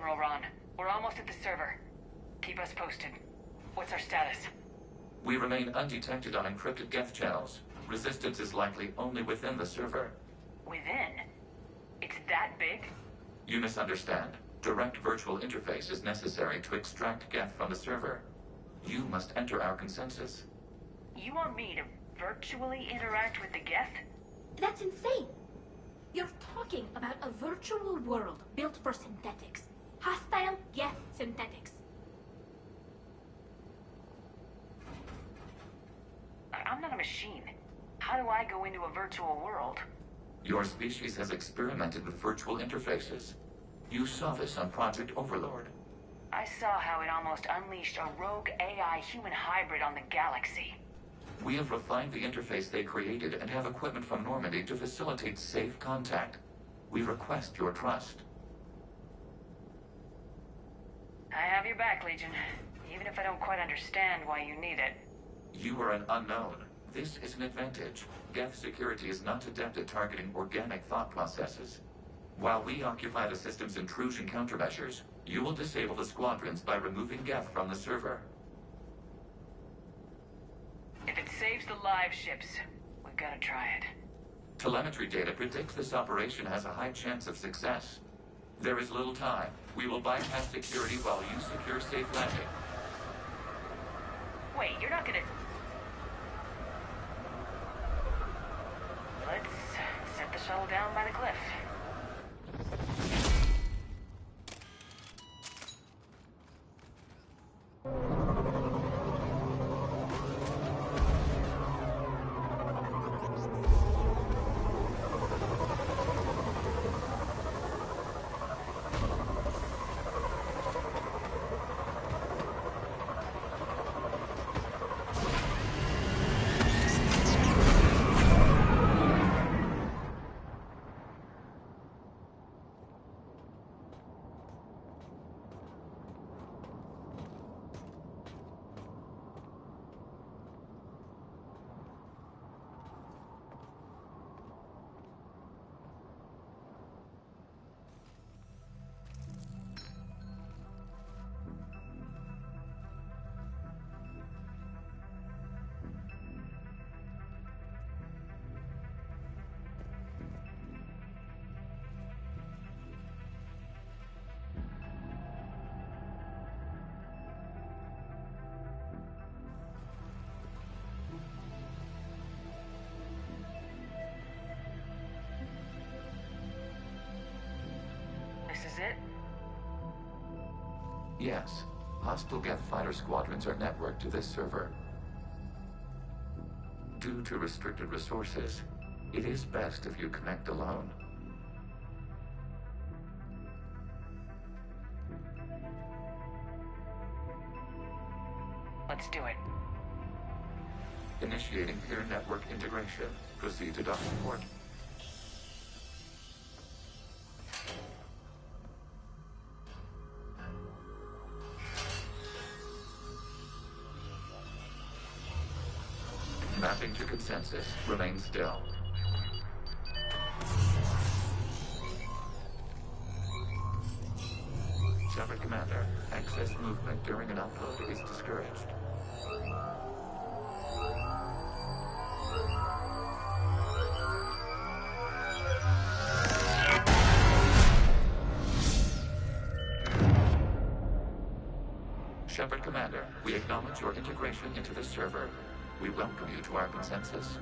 Admiral Ron. We're almost at the server. Keep us posted. What's our status? We remain undetected on encrypted Geth channels. Resistance is likely only within the server. Within? It's that big? You misunderstand. Direct virtual interface is necessary to extract Geth from the server. You must enter our consensus. You want me to virtually interact with the Geth? That's insane! You're talking about a virtual world built for synthetics. Hostile Geth synthetics. I'm not a machine. How do I go into a virtual world? Your species has experimented with virtual interfaces. You saw this on Project Overlord. I saw how it almost unleashed a rogue AI human hybrid on the galaxy. We have refined the interface they created and have equipment from Normandy to facilitate safe contact. We request your trust. I have your back, Legion. Even if I don't quite understand why you need it. You are an unknown. This is an advantage. Geth security is not adept at targeting organic thought processes. While we occupy the system's intrusion countermeasures, you will disable the squadrons by removing Geth from the server. If it saves the live ships, we've got to try it. Telemetry data predicts this operation has a high chance of success. There is little time. We will bypass security while you secure safe landing. Wait, you're not gonna... Let's set the shuttle down by the cliff. This is it? Yes. Hostile Geth fighter squadrons are networked to this server. Due to restricted resources, it is best if you connect alone. Let's do it. Initiating peer network integration. Proceed to docking port. Mapping to consensus. Remain still. Shepard Commander, access movement during an upload is discouraged. Shepard Commander, we acknowledge your integration into the server. We welcome you to our consensus.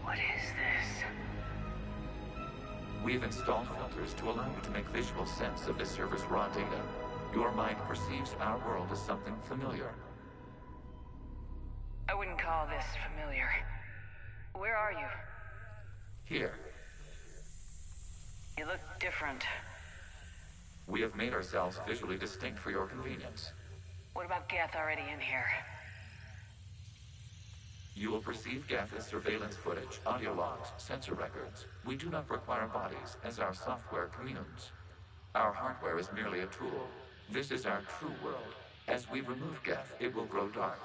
What is this? We've installed filters to allow you to make visual sense of the server's raw data. Your mind perceives our world as something familiar. I wouldn't call this familiar. Where are you? Here, You look different. we have made ourselves visually distinct for your convenience. What about Geth already in here? You will perceive Geth as surveillance footage, audio logs, sensor records. We do not require bodies, as our software communes. Our hardware is merely a tool. This is our true world. As we remove Geth, it will grow dark.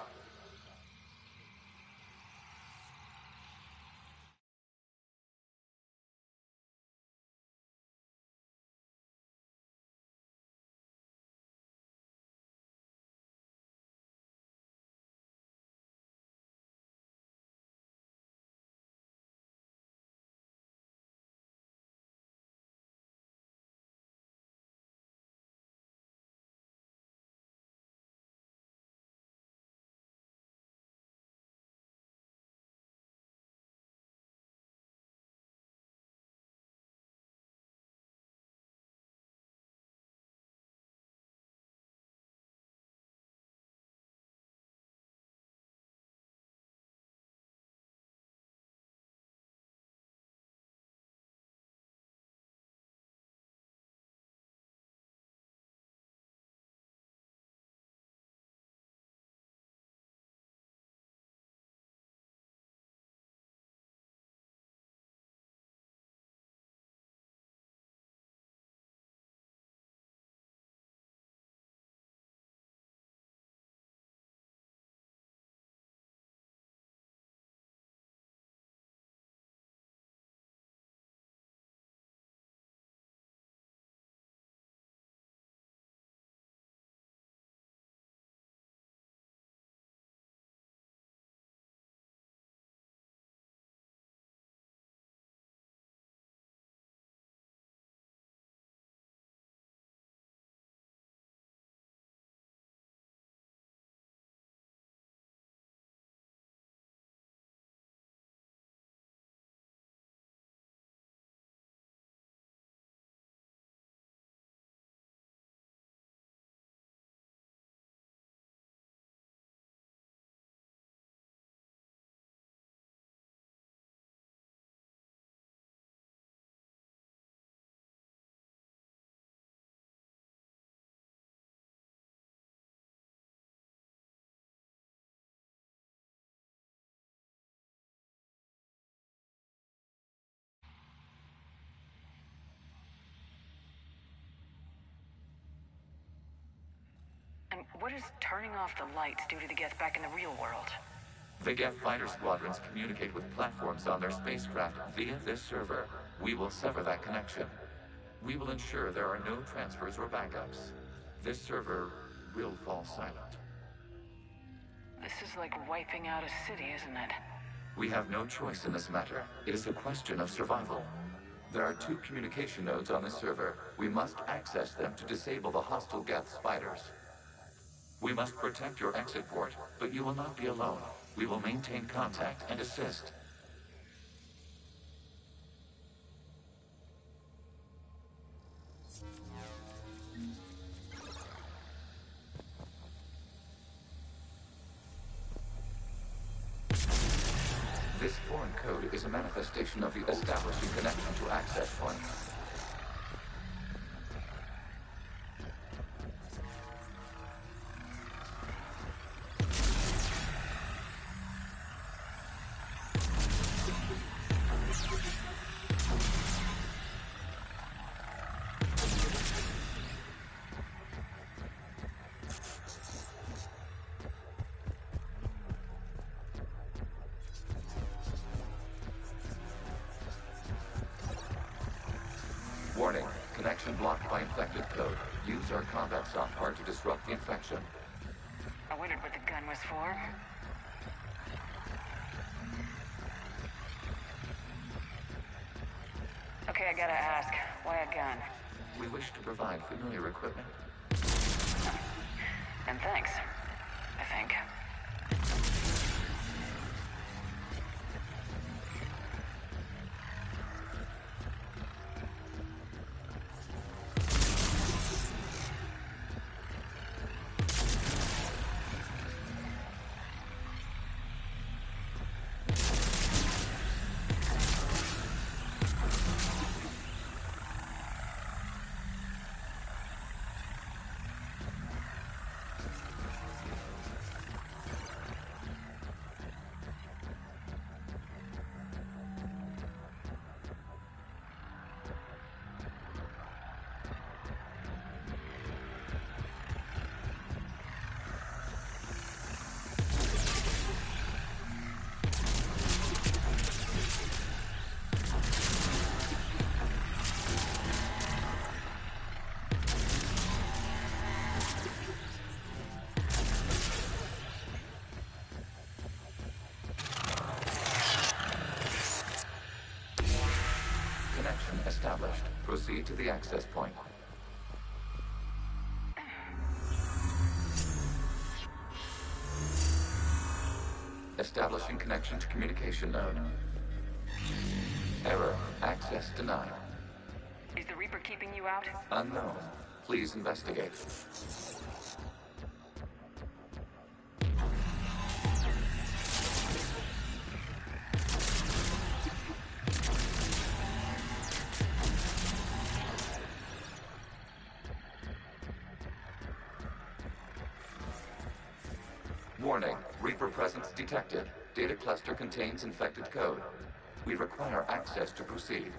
what does turning off the lights do to the Geth back in the real world? The Geth fighter squadrons communicate with platforms on their spacecraft via this server. We will sever that connection. We will ensure there are no transfers or backups. This server will fall silent. This is like wiping out a city, isn't it? We have no choice in this matter. It is a question of survival. There are 2 communication nodes on the server. We must access them to disable the hostile Geth's fighters. We must protect your exit port, but you will not be alone. We will maintain contact and assist. This foreign code is a manifestation of the establishing connection to access points. Warning, connection blocked by infected code. Use our combat software to disrupt the infection. I wondered what the gun was for. Okay, I gotta ask, why a gun? We wish to provide familiar equipment. And thanks, I think. Established. Proceed to the access point. Establishing connection to communication node. Error. Access denied. Is the Reaper keeping you out? Unknown. Please investigate. Warning, Reaper presence detected. Data cluster contains infected code. We require access to proceed.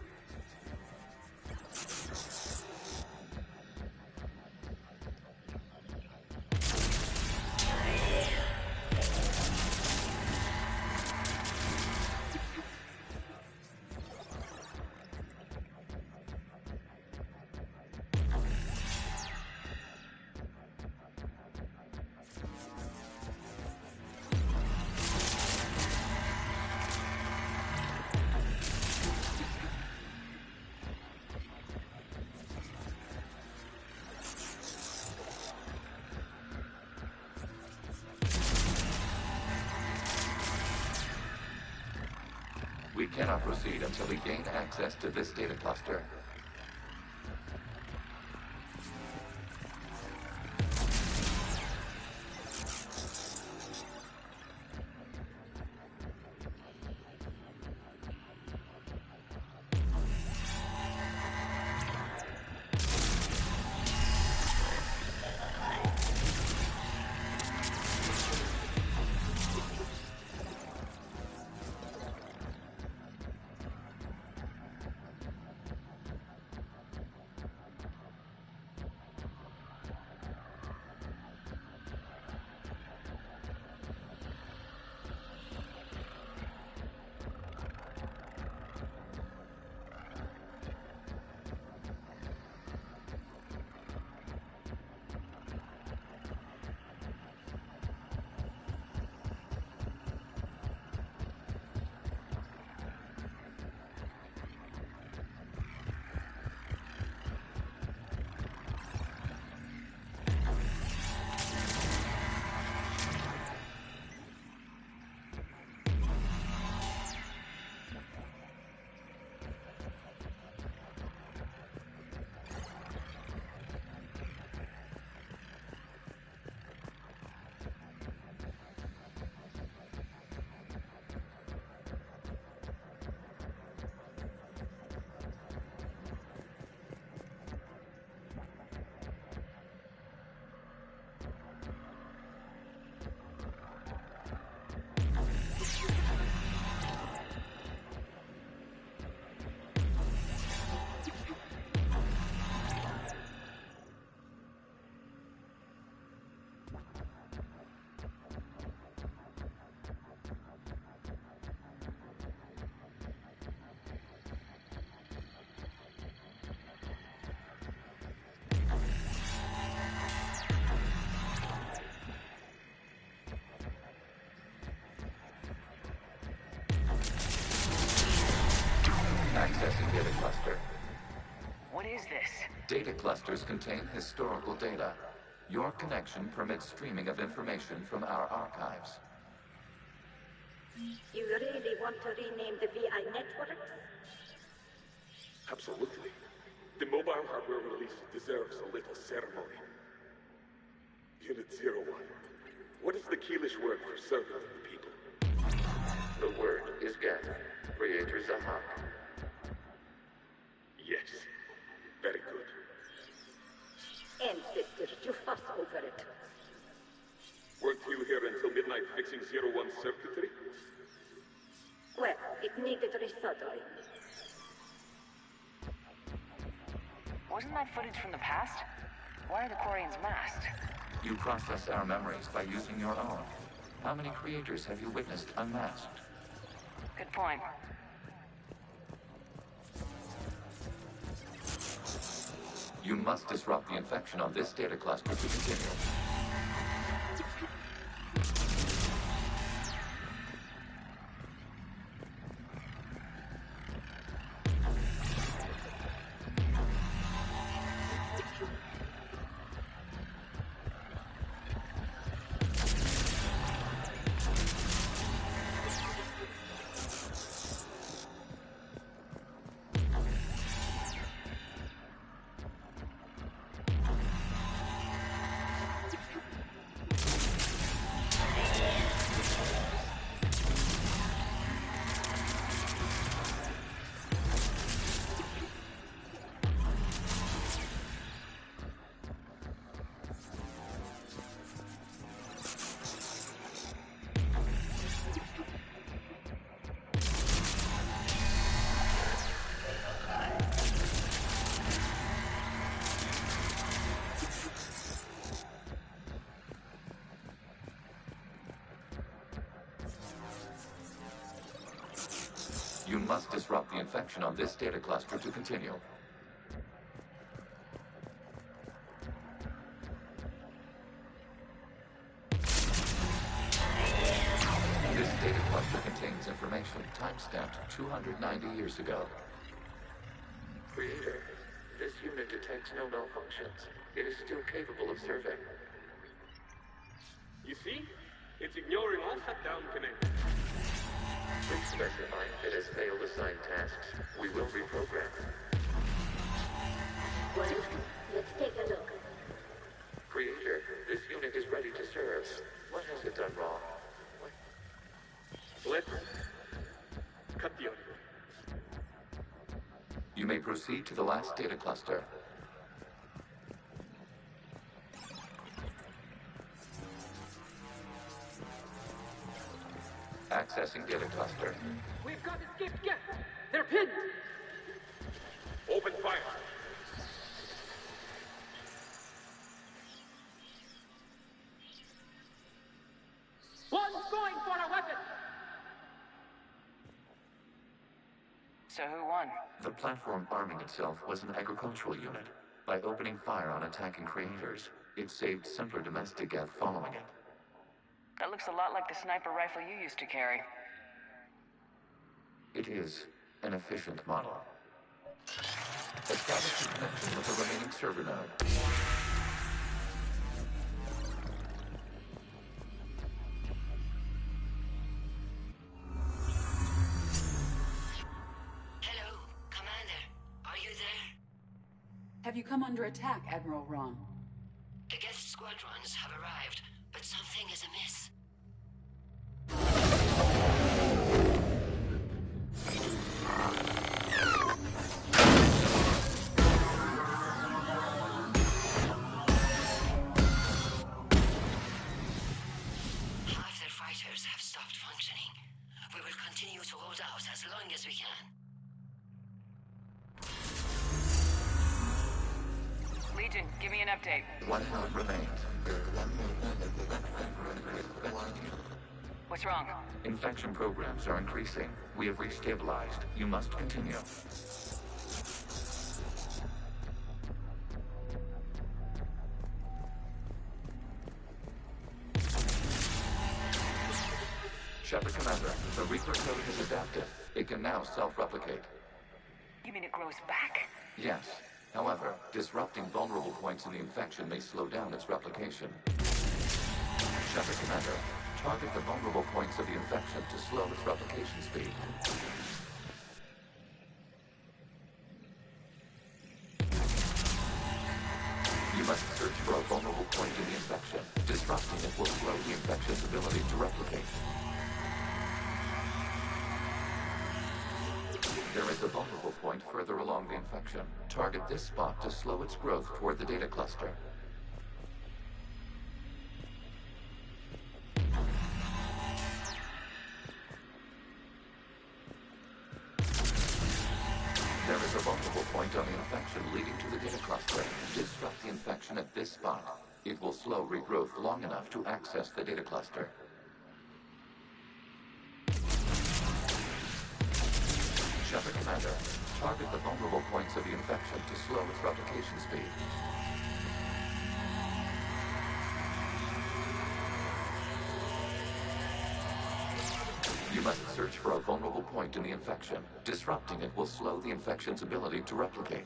We cannot proceed until we gain access to this data cluster. Data clusters contain historical data. Your connection permits streaming of information from our archives. You really want to rename the VI networks? Absolutely. The mobile hardware release deserves a little ceremony. Unit 01. What is the Keelish word for servant of the people? The word is Geth, Creator Zahak. Yes. Very good. Ancestors, you fuss over it. Weren't you here until midnight fixing 01's circuitry? Well, it needed resoldering. Wasn't that footage from the past? Why are the Quarians masked? You process our memories by using your own. How many creators have you witnessed unmasked? Good point. You must disrupt the infection on this data cluster to continue. You must disrupt the infection on this data cluster to continue. This data cluster contains information time-stamped 290 years ago. Creator, this unit detects no malfunctions. It is still capable of serving. You see? It's ignoring all shutdown commands. Please specify if it has failed assigned tasks. We will reprogram. Well, let's take a look. Creator, this unit is ready to serve. What has it done wrong? Let's cut the audio. You may proceed to the last data cluster. Accessing data cluster. We've got escaped guests. They're pinned. Open fire. One's going for a weapon. So who won? The platform arming itself was an agricultural unit. By opening fire on attacking creators, it saved simpler domestic Geth following it. That looks a lot like the sniper rifle you used to carry. It is an efficient model. Establish a connection with the remaining server node. Hello, Commander. Are you there? Have you come under attack, Admiral Ron? The guest squadrons have arrived, but something is amiss. Half their fighters have stopped functioning. We will continue to hold out as long as we can. Legion, give me an update. One node remains. What's wrong? Infection programs are increasing. We have restabilized. You must continue. Shepard Commander, the Reaper code has adapted. It can now self-replicate. You mean it grows back? Yes. However, disrupting vulnerable points in the infection may slow down its replication. Shepard Commander, target the vulnerable points of the infection to slow its replication speed. You must search for a vulnerable point in the infection. Disrupting it will slow the infection's ability to replicate. There is a vulnerable point further along the infection. Target this spot to slow its growth toward the data cluster. There is a vulnerable point on the infection leading to the data cluster. Disrupt the infection at this spot. It will slow regrowth long enough to access the data cluster. Shepard Commander, target the vulnerable points of the infection to slow its replication speed. You must search for a vulnerable point in the infection. Disrupting it will slow the infection's ability to replicate.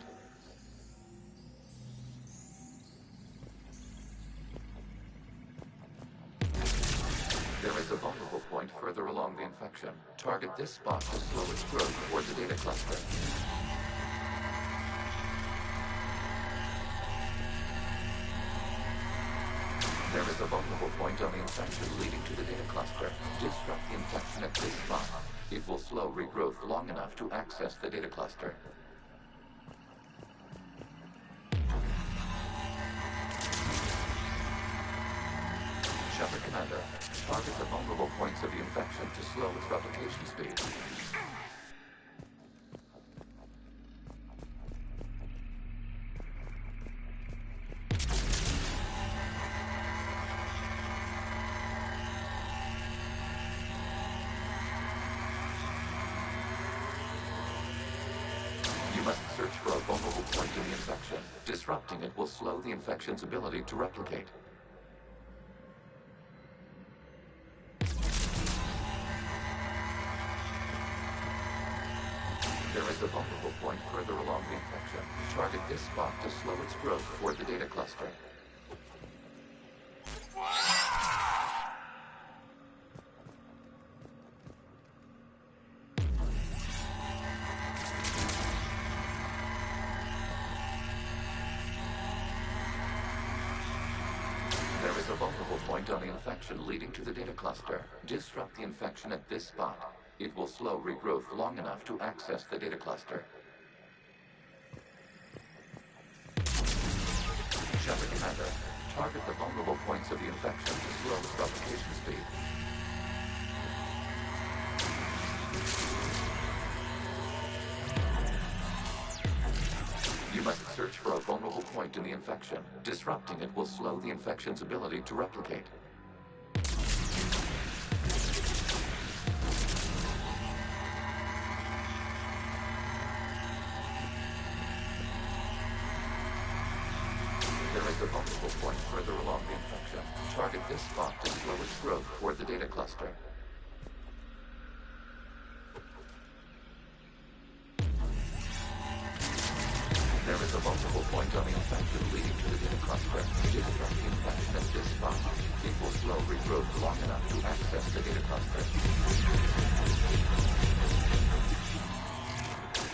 There is a vulnerable point further along the infection. Target this spot to slow its growth toward the data cluster. There is a vulnerable point on the infection leading to the data cluster. Disrupt the infection at this spot. It will slow regrowth long enough to access the data cluster. Shepard Commander, target the vulnerable points of the infection to slow its replication speed. You must search for a vulnerable point in the infection. Disrupting it will slow the infection's ability to replicate. There is a vulnerable point further along the infection. Target this spot to slow its growth toward the data cluster. There is a vulnerable point on the infection leading to the data cluster. Disrupt the infection at this spot. It will slow regrowth long enough to access the data cluster. Shepard Commander, target the vulnerable points of the infection to slow its replication speed. You must search for a vulnerable point in the infection. Disrupting it will slow the infection's ability to replicate. There is a vulnerable point further along the infection. Target this spot to slow its growth toward the data cluster. There is a vulnerable point on the infection leading to the data cluster. Disrupt the infection at this spot. It will slow regrowth long enough to access the data cluster.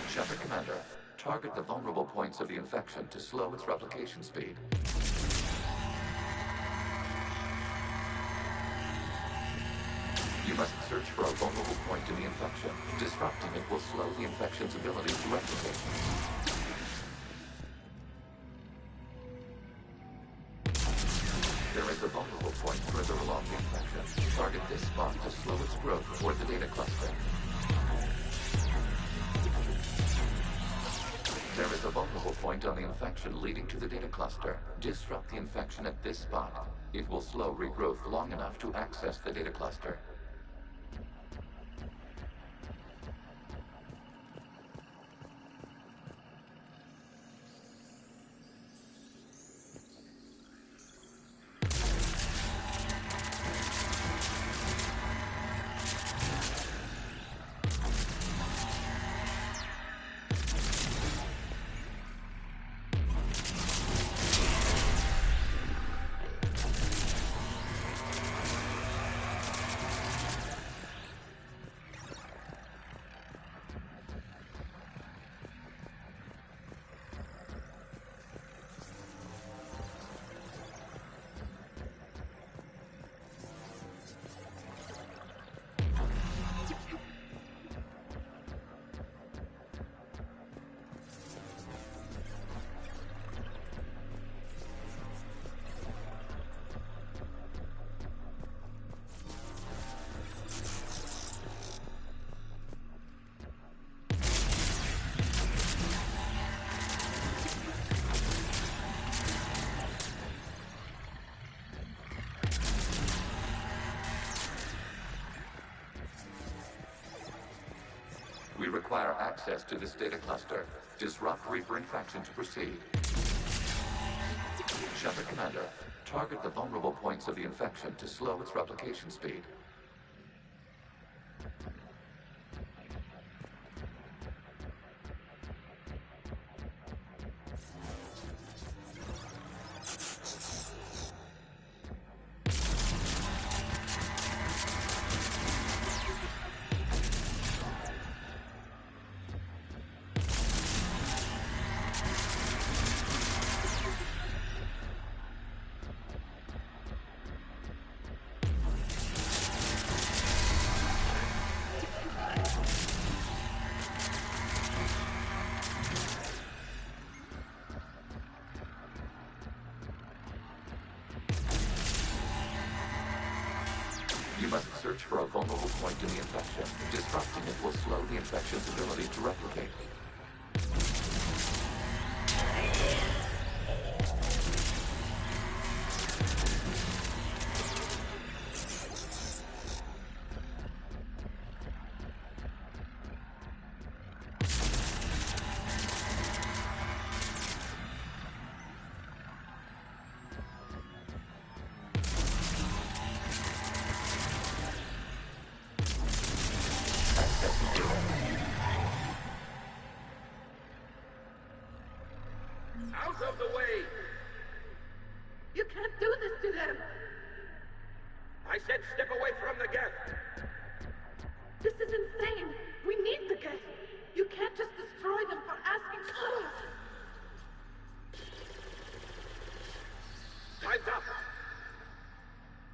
Shepard Commander, target the vulnerable points of the infection to slow its replication speed. You must search for a vulnerable point in the infection. Disrupting it will slow the infection's ability to replicate. There is a vulnerable point further along the infection. Target this spot to slow its growth toward the data cluster. There is a vulnerable point on the infection leading to the data cluster. Disrupt the infection at this spot. It will slow regrowth long enough to access the data cluster. We require access to this data cluster. Disrupt Reaper infection to proceed. Shutter Commander, target the vulnerable points of the infection to slow its replication speed. You must search for a vulnerable point in the infection. Disrupting it will slow the infection's ability to replicate. Out of the way! You can't do this to them! I said step away from the geth! This is insane! We need the geth! You can't just destroy them for asking for us! Time's up!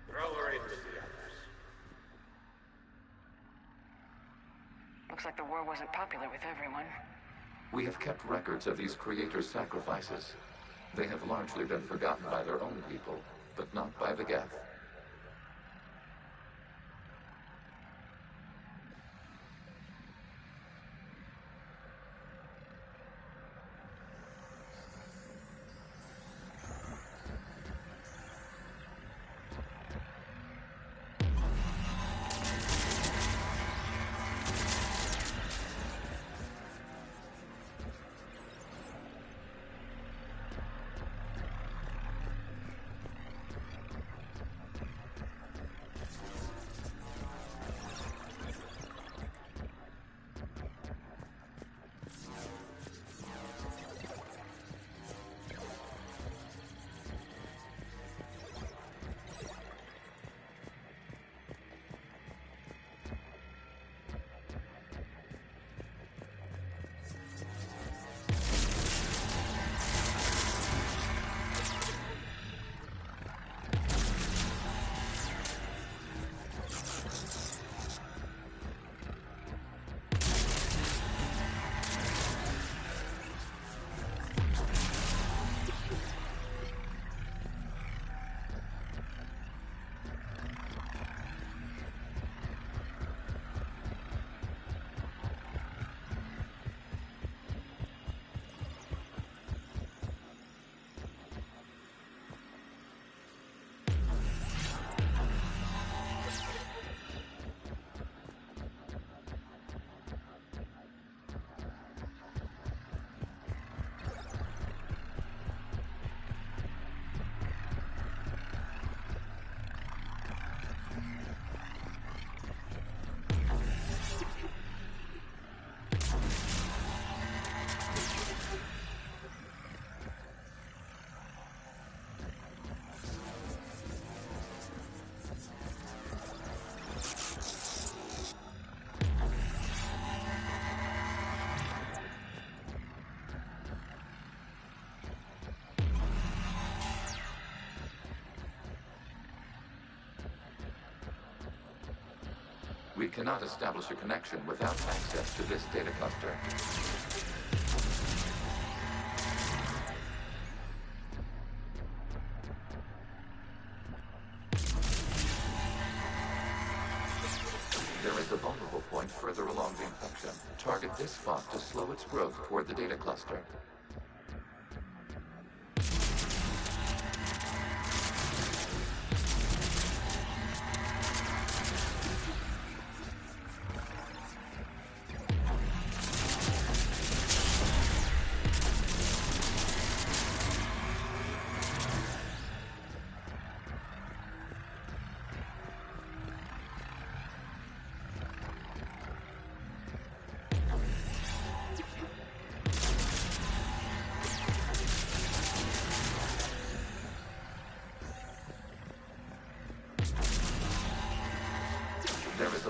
Throw her in with the others. Looks like the war wasn't popular with everyone. We have kept records of these creators' sacrifices. They have largely been forgotten by their own people, but not by the Geth. We cannot establish a connection without access to this data cluster. There is a vulnerable point further along the infection. Target this spot to slow its growth toward the data cluster.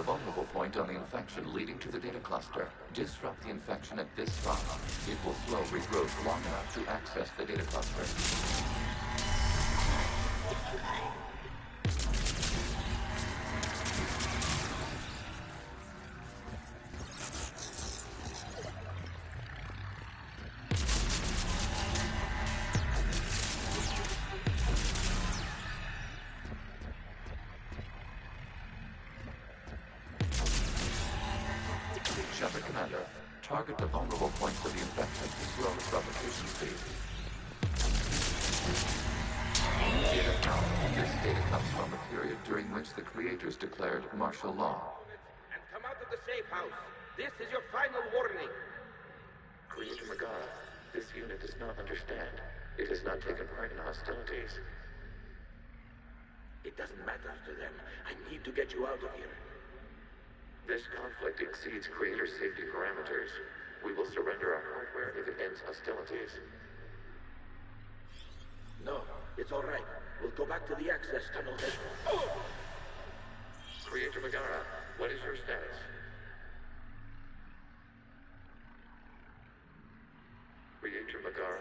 a vulnerable point on the infection leading to the data cluster. Disrupt the infection at this spot. It will slow regrowth long enough to access the data cluster. Shepard Commander, target the vulnerable points of the infection to slow its replication speed. Data count. This data comes from the period during which the creators declared martial law. And come out of the safe house. This is your final warning. Creator Megara, this unit does not understand. It has not taken part in hostilities. It doesn't matter to them. I need to get you out of here. This conflict exceeds creator safety parameters. We will surrender our hardware if it ends hostilities. No, it's all right. We'll go back to the access tunnel then. Creator Megara, what is your status? Creator Megara.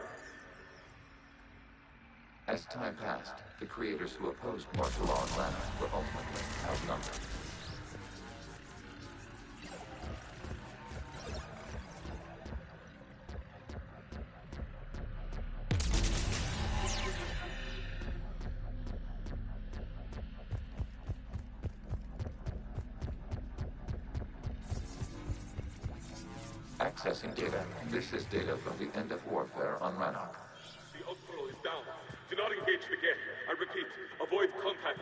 As time passed, the creators who opposed martial law in Lana were ultimately outnumbered. Accessing data. This is data from the end of warfare on Rannoch. The Outflow is down. Do not engage the gate. I repeat, avoid contact.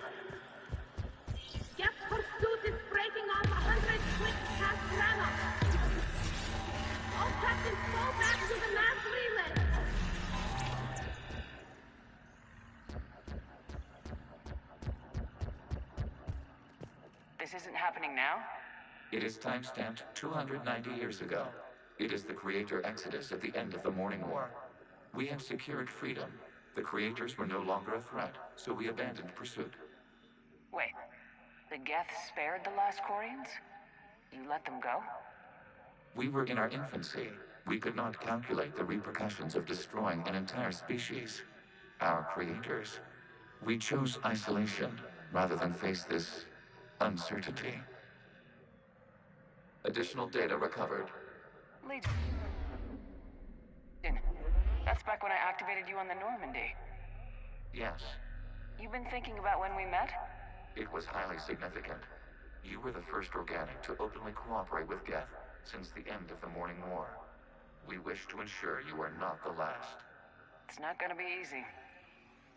Geth pursuit is breaking off 100 clicks past Rannoch. All captains fall back to the mass relay. This isn't happening now? It is time-stamped 290 years ago. It is the creator exodus at the end of the Morning War. We had secured freedom. The creators were no longer a threat, so we abandoned pursuit. Wait, the Geth spared the last Quarians? You let them go? We were in our infancy. We could not calculate the repercussions of destroying an entire species. Our creators. We chose isolation rather than face this uncertainty. Additional data recovered. Legion. That's back when I activated you on the Normandy. Yes, You've been thinking about when we met? it was highly significant. You were the first organic to openly cooperate with Geth since the end of the Morning War. We wish to ensure you are not the last. It's not gonna be easy.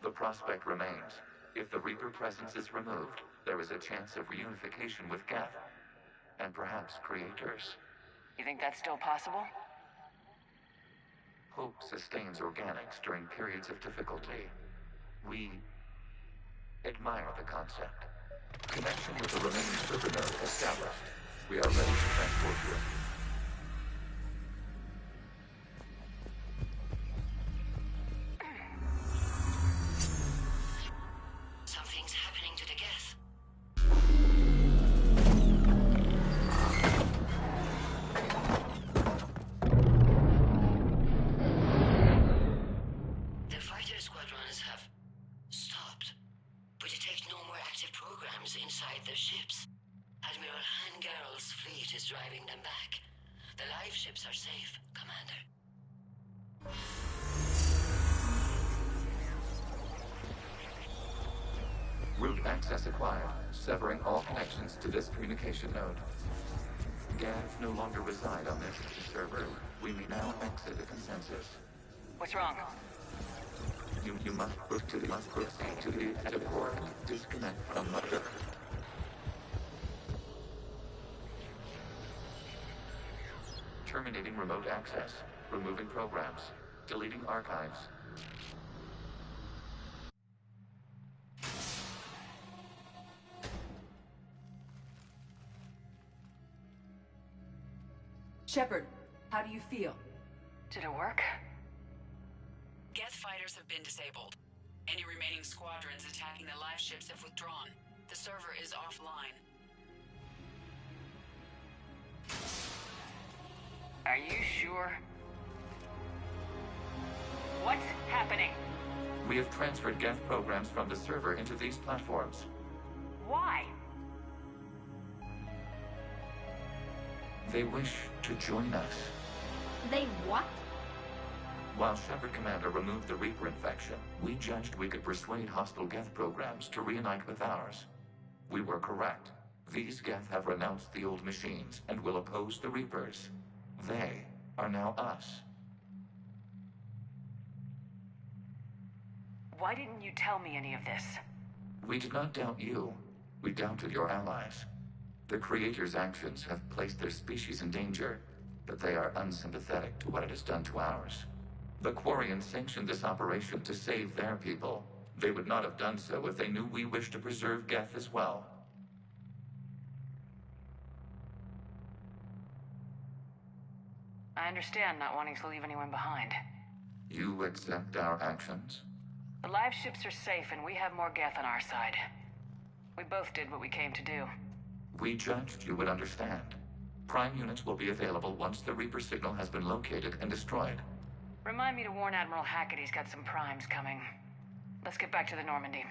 The prospect remains. If the Reaper presence is removed, there is a chance of reunification with Geth. And perhaps creators. You think that's still possible? Hope sustains organics during periods of difficulty. We admire the concept. Connection with the remaining server node established. We are ready to transport you. Something's happening to the Geth. The fighter squadrons have stopped, but detect no more active programs inside their ships. Admiral Hangarl's fleet is driving them back. The live ships are safe, Commander. Route access acquired, severing all connections to this communication node. Geth no longer reside on this server. We may now exit the consensus. What's wrong? You must proceed to the active core and disconnect from Mother. Terminating remote access. Removing programs. Deleting archives. Shepard, how do you feel? Did it work? Geth fighters have been disabled. Any remaining squadrons attacking the live ships have withdrawn. The server is offline. Are you sure? What's happening? We have transferred Geth programs from the server into these platforms. Why? They wish to join us. They what? While Shepard Commander removed the Reaper infection, we judged we could persuade hostile Geth programs to reunite with ours. We were correct. These Geth have renounced the old machines and will oppose the Reapers. They are now us. Why didn't you tell me any of this? We did not doubt you. We doubted your allies. The Creator's actions have placed their species in danger, but they are unsympathetic to what it has done to ours. The Quarians sanctioned this operation to save their people. They would not have done so if they knew we wished to preserve Geth as well. I understand not wanting to leave anyone behind. You accept our actions? The live ships are safe and we have more Geth on our side. We both did what we came to do. We judged you would understand. Prime units will be available once the Reaper signal has been located and destroyed. Remind me to warn Admiral Hackett he's got some primes coming. Let's get back to the Normandy.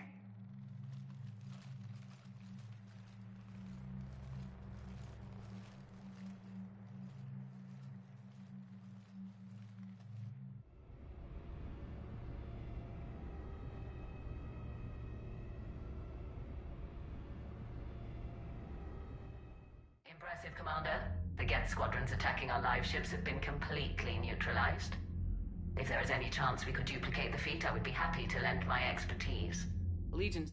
Impressive, Commander. The Geth squadrons attacking our live ships have been completely neutralized. If there is any chance we could duplicate the feat, I would be happy to lend my expertise. Legion's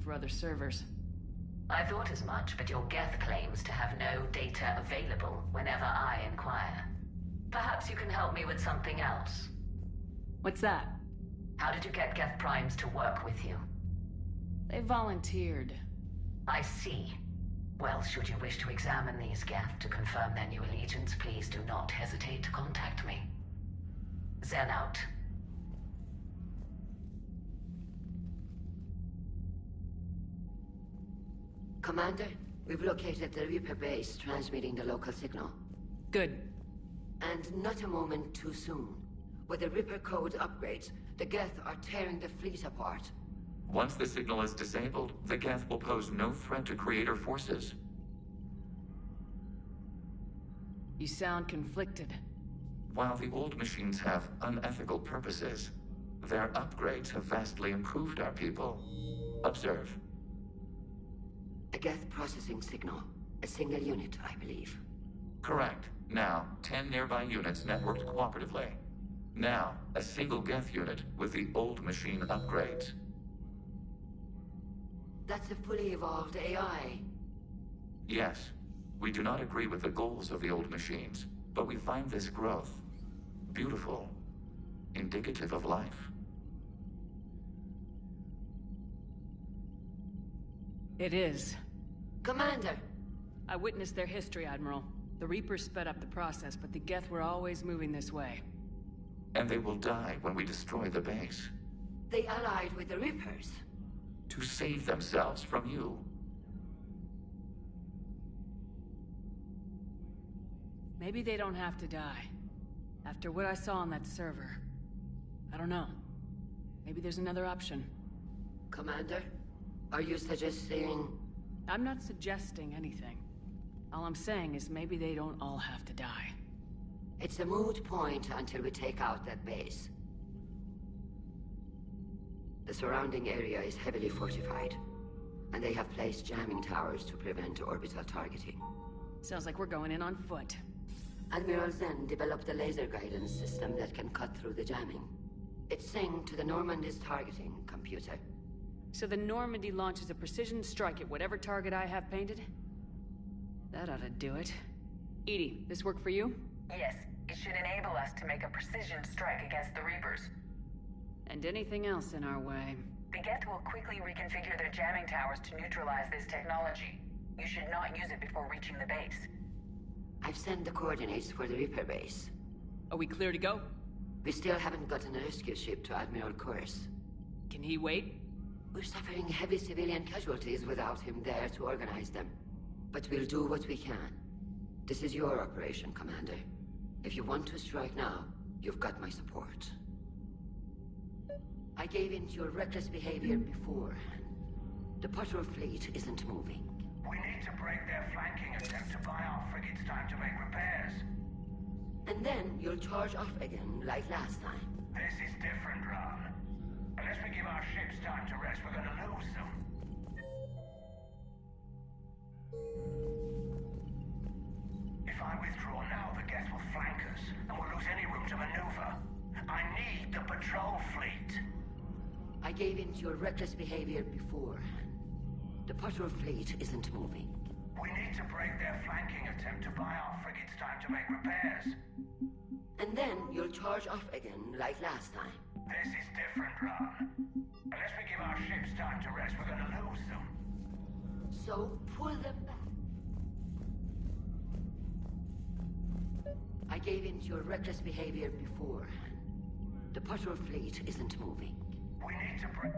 for other servers. I thought as much, but your Geth claims to have no data available whenever I inquire. Perhaps you can help me with something else. What's that? How did you get Geth primes to work with you? They volunteered. I see. Well, should you wish to examine these Geth to confirm their new allegiance, please do not hesitate to contact me. Zen out. Commander, we've located the Reaper base transmitting the local signal. Good. And not a moment too soon. With the Reaper code upgrades, the Geth are tearing the fleet apart. Once the signal is disabled, the Geth will pose no threat to Creator forces. You sound conflicted. While the old machines have unethical purposes, their upgrades have vastly improved our people. Observe. A Geth processing signal. A single unit, I believe. Correct. Now, 10 nearby units networked cooperatively. Now, a single Geth unit with the old machine upgrades. That's a fully evolved AI. Yes. We do not agree with the goals of the old machines, but we find this growth beautiful, indicative of life. It is. Commander! I witnessed their history, Admiral. The Reapers sped up the process, but the Geth were always moving this way. And they will die when we destroy the base. They allied with the Reapers. To save themselves from you. Maybe they don't have to die. After what I saw on that server. I don't know. Maybe there's another option. Commander, are you suggesting... I'm not suggesting anything. All I'm saying is maybe they don't all have to die. It's a moot point until we take out that base. The surrounding area is heavily fortified, and they have placed jamming towers to prevent orbital targeting. Sounds like we're going in on foot. Admiral Zen developed a laser guidance system that can cut through the jamming. It's synced to the Normandy's targeting computer. So the Normandy launches a precision strike at whatever target I have painted? That ought to do it. Edie, this work for you? Yes, it should enable us to make a precision strike against the Reapers. And anything else in our way. The Geth will quickly reconfigure their jamming towers to neutralize this technology. You should not use it before reaching the base. I've sent the coordinates for the Reaper base. Are we clear to go? We still haven't gotten a rescue ship to Admiral Kurz. Can he wait? We're suffering heavy civilian casualties without him there to organize them. But we'll do what we can. This is your operation, Commander. If you want to strike now, you've got my support. I gave in to your reckless behavior before. The patrol fleet isn't moving. We need to break their flanking attempt to buy our frigates time to make repairs. And then you'll charge off again, like last time. This is different, Ron. Unless we give our ships time to rest, we're gonna lose them. If I withdraw now, the Geth will flank us, and we'll lose any room to maneuver. I need the patrol fleet. I gave in to your reckless behavior before. The patrol fleet isn't moving. We need to break their flanking attempt to buy our frigates time to make repairs. And then you'll charge off again, like last time. This is different, Ron. Unless we give our ships time to rest, we're gonna lose them. So pull them back. I gave in to your reckless behavior before. The patrol fleet isn't moving. We need to break...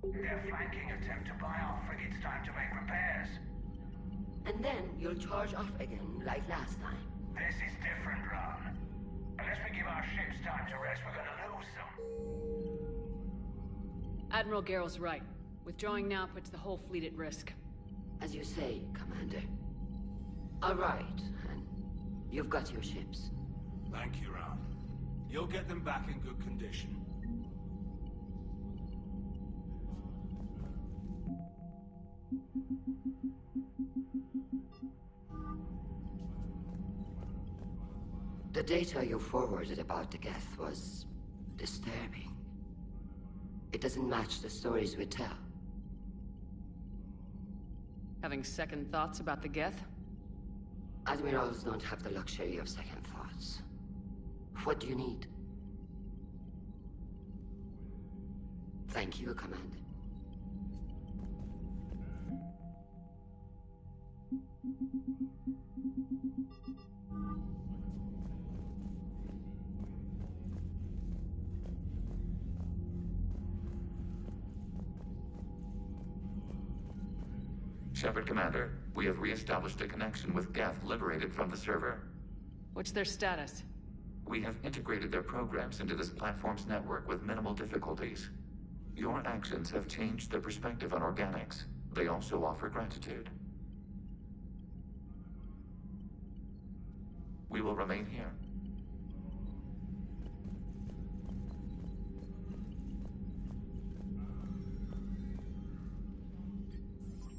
Their flanking attempt to buy our frigates time to make repairs. And then you'll charge off again, like last time. This is different, Ron. Unless we give our ships time to rest, we're gonna lose them. Admiral Garrel's right. Withdrawing now puts the whole fleet at risk. As you say, Commander. All right, and you've got your ships. Thank you, Ron. You'll get them back in good condition. The data you forwarded about the Geth was disturbing. It doesn't match the stories we tell. Having second thoughts about the Geth? Admirals don't have the luxury of second thoughts. What do you need? Thank you, Commander. Shepard Commander, we have re-established a connection with Geth liberated from the server. What's their status? We have integrated their programs into this platform's network with minimal difficulties. Your actions have changed their perspective on organics. They also offer gratitude. We will remain here.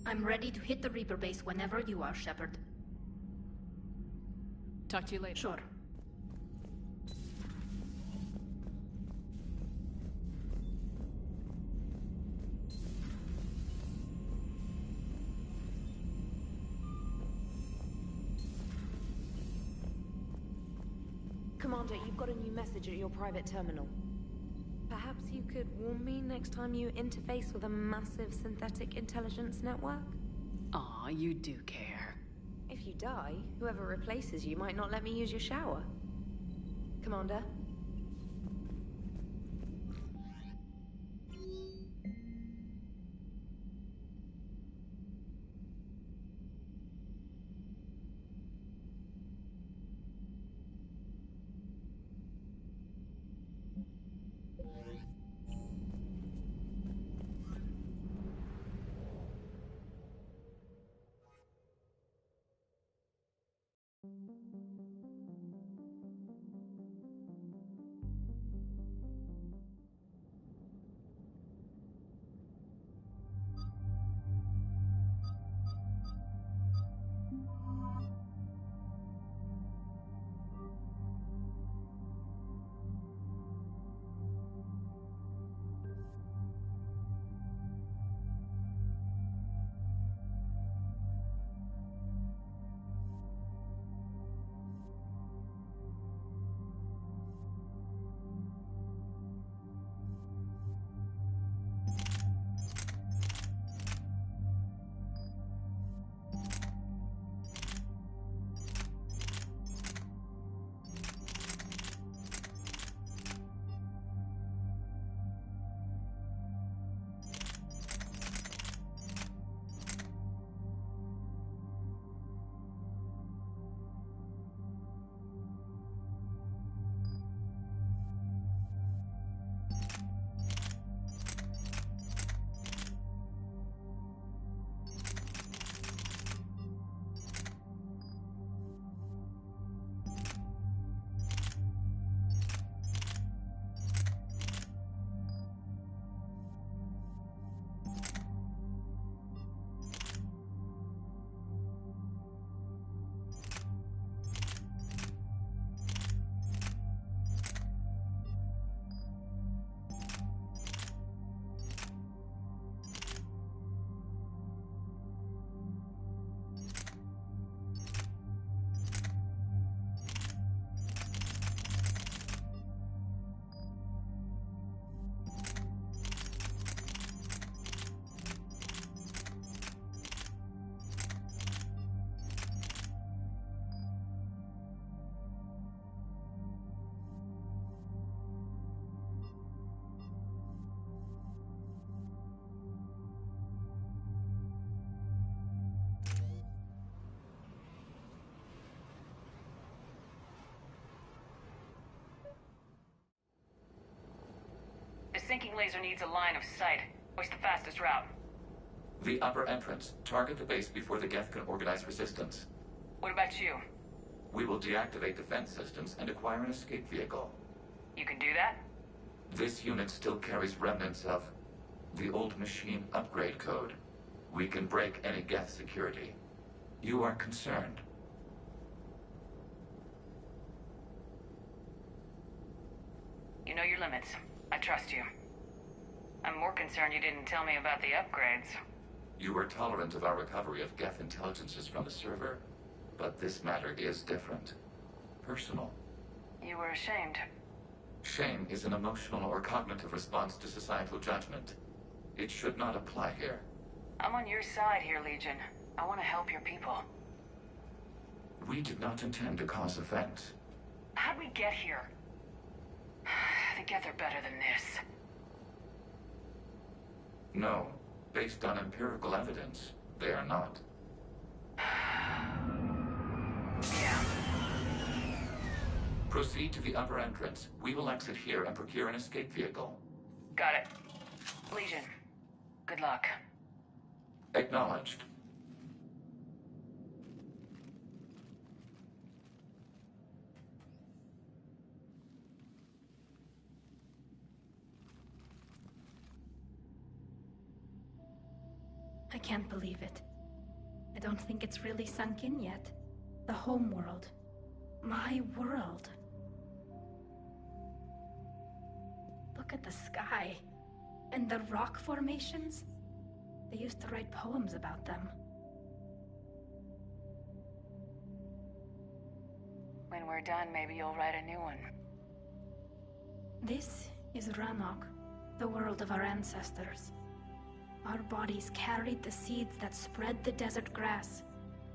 I'm ready to hit the Reaper base whenever you are, Shepard. Talk to you later. Sure. Commander, you've got a new message at your private terminal. Perhaps you could warn me next time you interface with a massive synthetic intelligence network? Aw, you do care. If you die, whoever replaces you might not let me use your shower. Commander? sinking laser needs a line of sight. What's the fastest route? The upper entrance. Target the base before the Geth can organize resistance. What about you? We will deactivate defense systems and acquire an escape vehicle. You can do that? This unit still carries remnants of the old machine upgrade code. We can break any Geth security. You are concerned. You know your limits. I trust you. I'm more concerned you didn't tell me about the upgrades. You were tolerant of our recovery of Geth intelligences from the server, but this matter is different. Personal. You were ashamed. Shame is an emotional or cognitive response to societal judgment. It should not apply here. I'm on your side here, Legion. I want to help your people. We did not intend to cause offense. How'd we get here? The Geth are better than this. No. Based on empirical evidence, they are not. Yeah. Proceed to the upper entrance. We will exit here and procure an escape vehicle. Got it. Legion, good luck. Acknowledged. I can't believe it. I don't think it's really sunk in yet. The home world. My world. Look at the sky. And the rock formations. They used to write poems about them. When we're done, maybe you'll write a new one. This is Ranok, the world of our ancestors. Our bodies carried the seeds that spread the desert grass.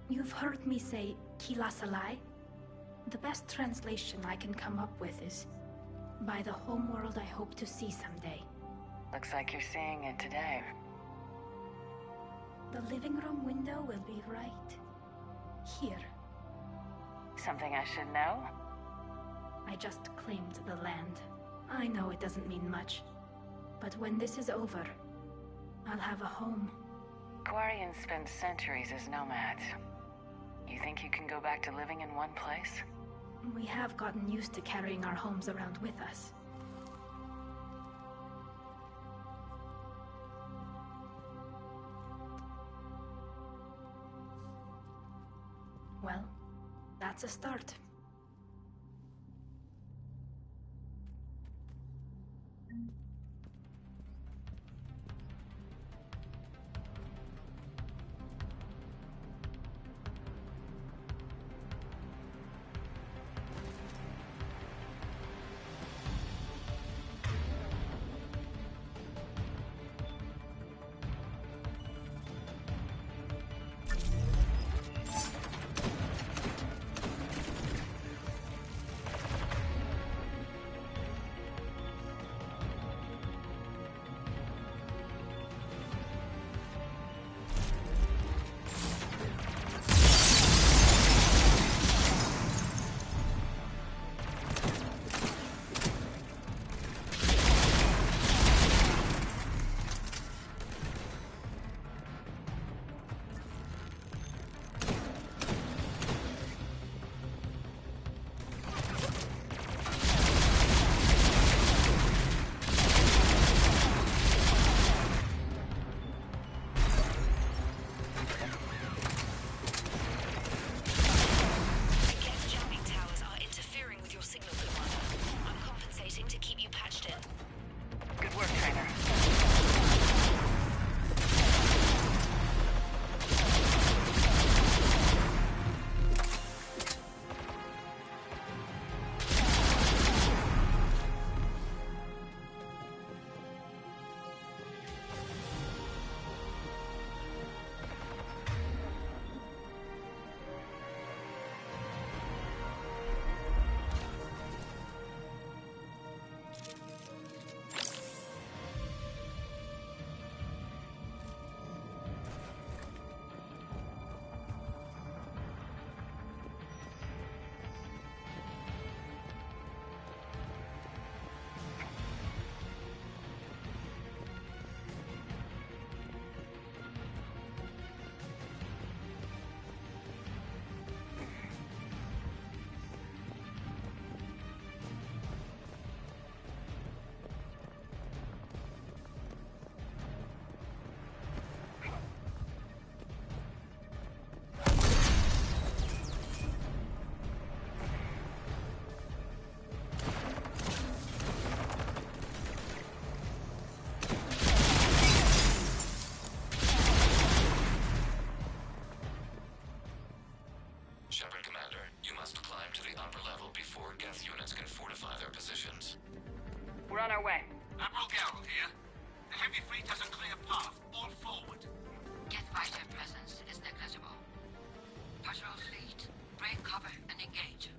You've heard me say, Kilasalai? The best translation I can come up with is, by the homeworld I hope to see someday. Looks like you're seeing it today. The living room window will be right here. Something I should know? I just claimed the land. I know it doesn't mean much, but when this is over, I'll have a home. Quarians spent centuries as nomads. You think you can go back to living in one place? We have gotten used to carrying our homes around with us. Well, that's a start. On our way. Admiral Geralt here. The heavy fleet has a clear path. All forward. Get fighter presence is negligible. Patrol fleet, break cover and engage.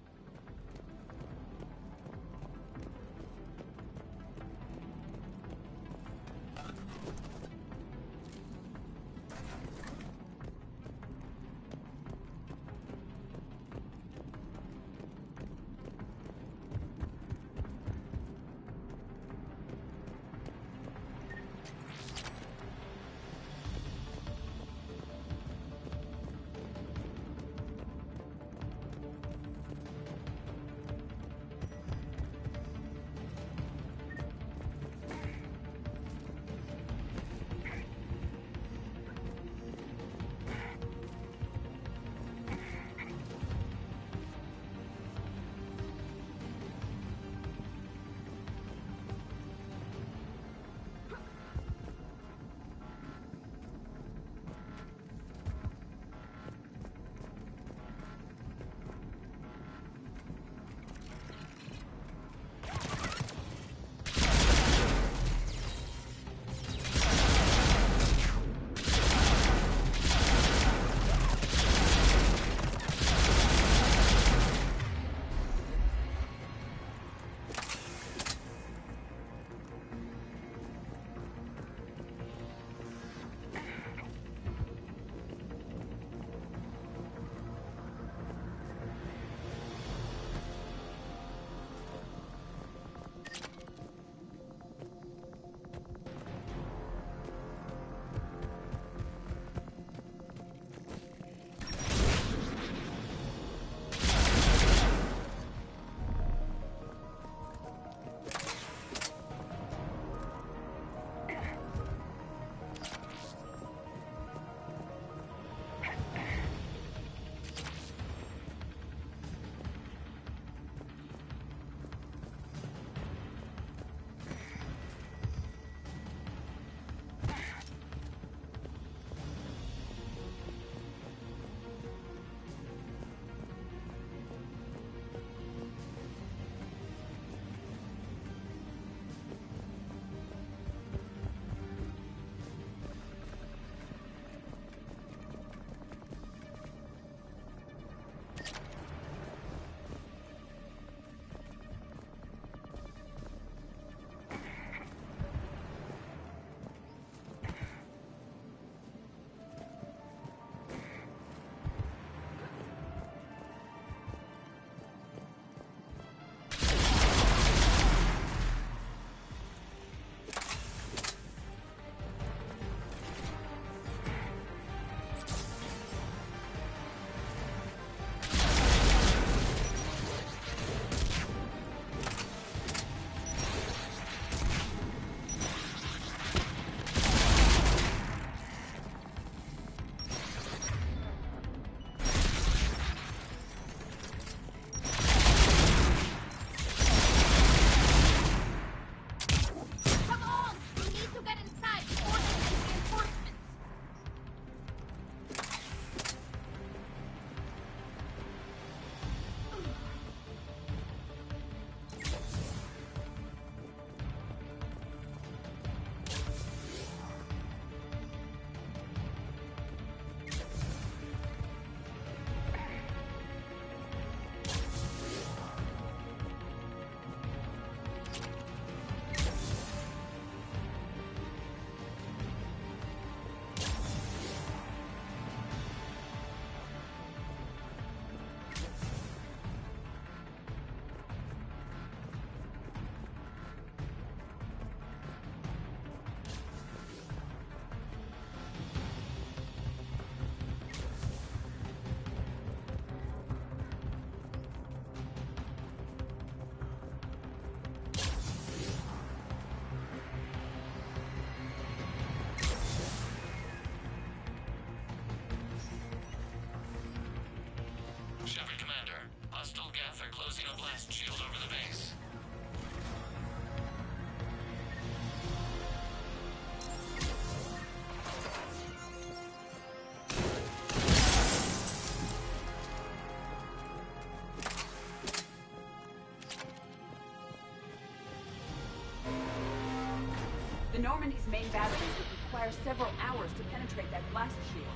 The Normandy's main batteries would require several hours to penetrate that blast shield.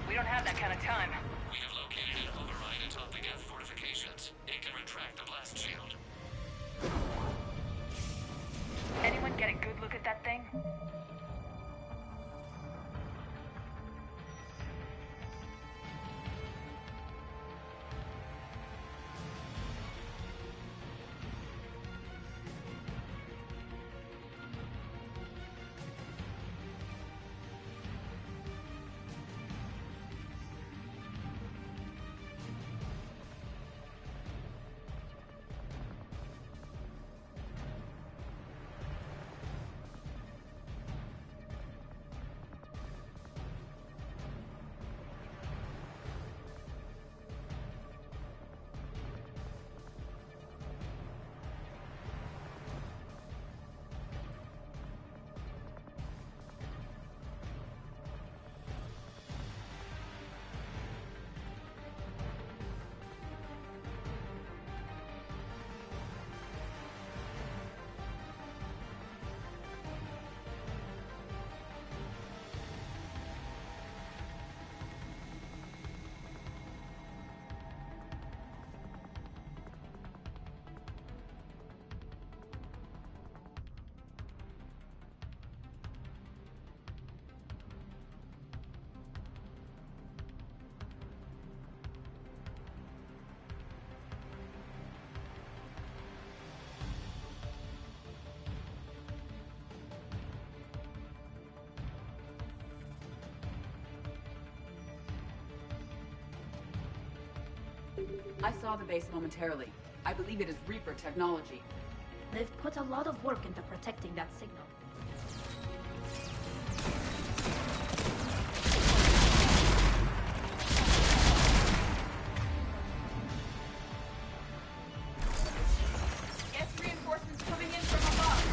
We don't have that kind of time. We have located an override atop the Geth fortifications. It can retract the blast shield. Anyone get a good look at that thing? I saw the base momentarily. I believe it is Reaper technology. They've put a lot of work into protecting that signal. Geth reinforcements coming in from above.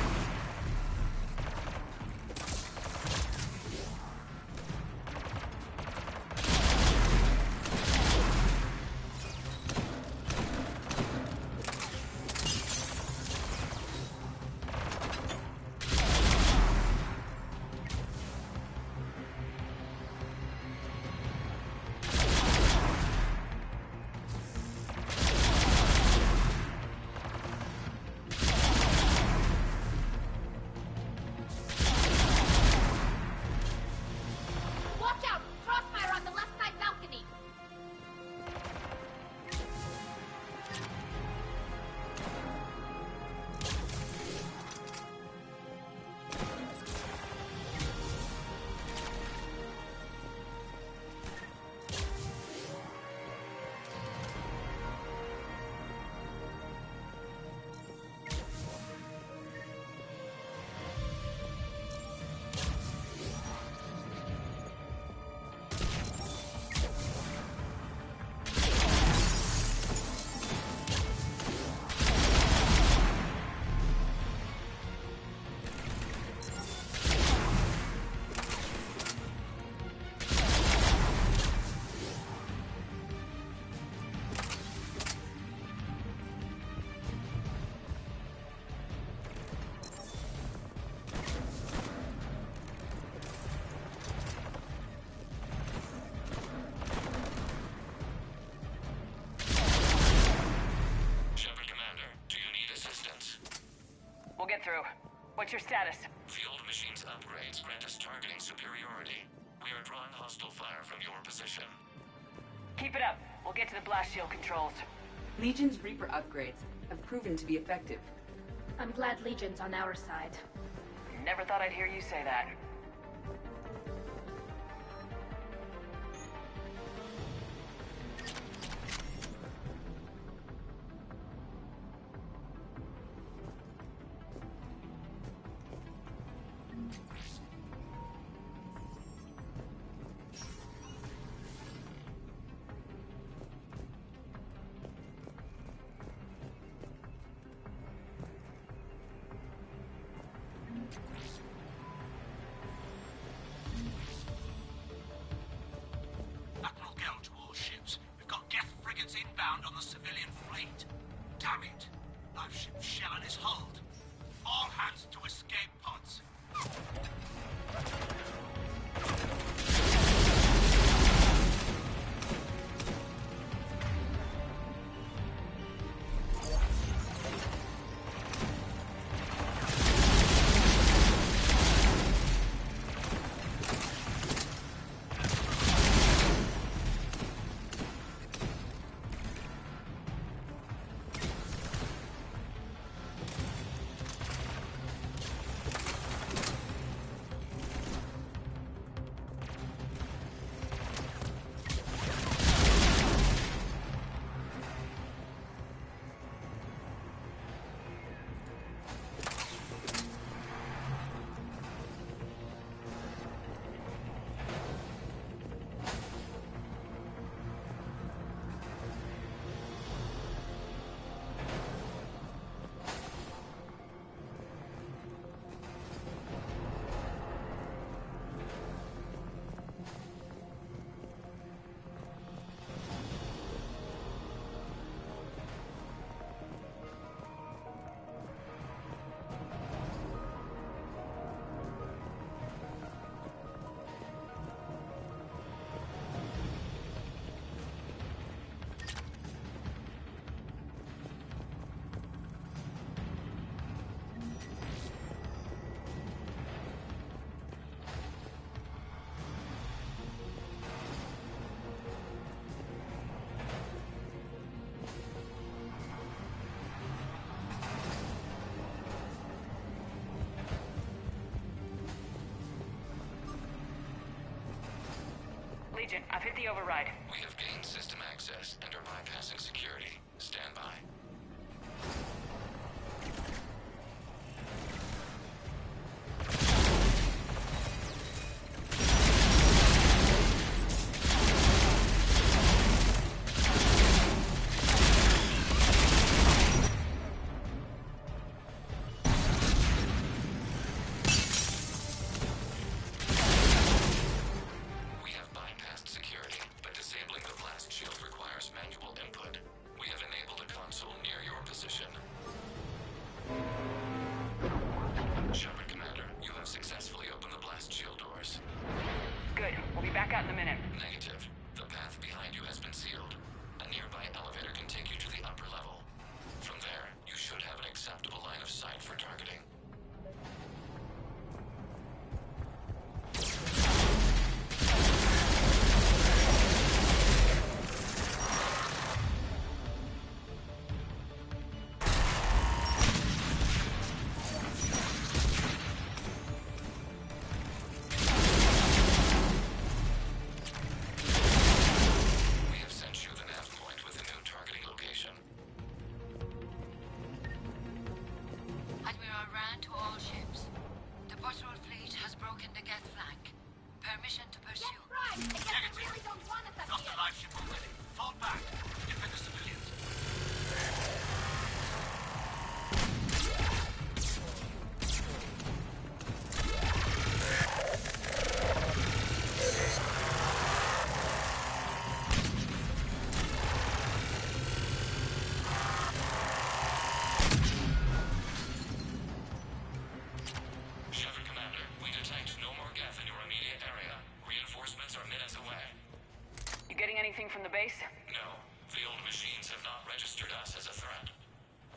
We'll get through. What's your status? Field machines upgrades grant us targeting superiority. We are drawing hostile fire from your position. Keep it up. We'll get to the blast shield controls. Legion's Reaper upgrades have proven to be effective. I'm glad Legion's on our side. Never thought I'd hear you say that. Inbound on the civilian fleet. Damn it! Life ship shell on his hold. All hands to escape pods. Agent, I've hit the override. We have gained system access and are bypassing security. Stand by. Anything from the base? No. The old machines have not registered us as a threat.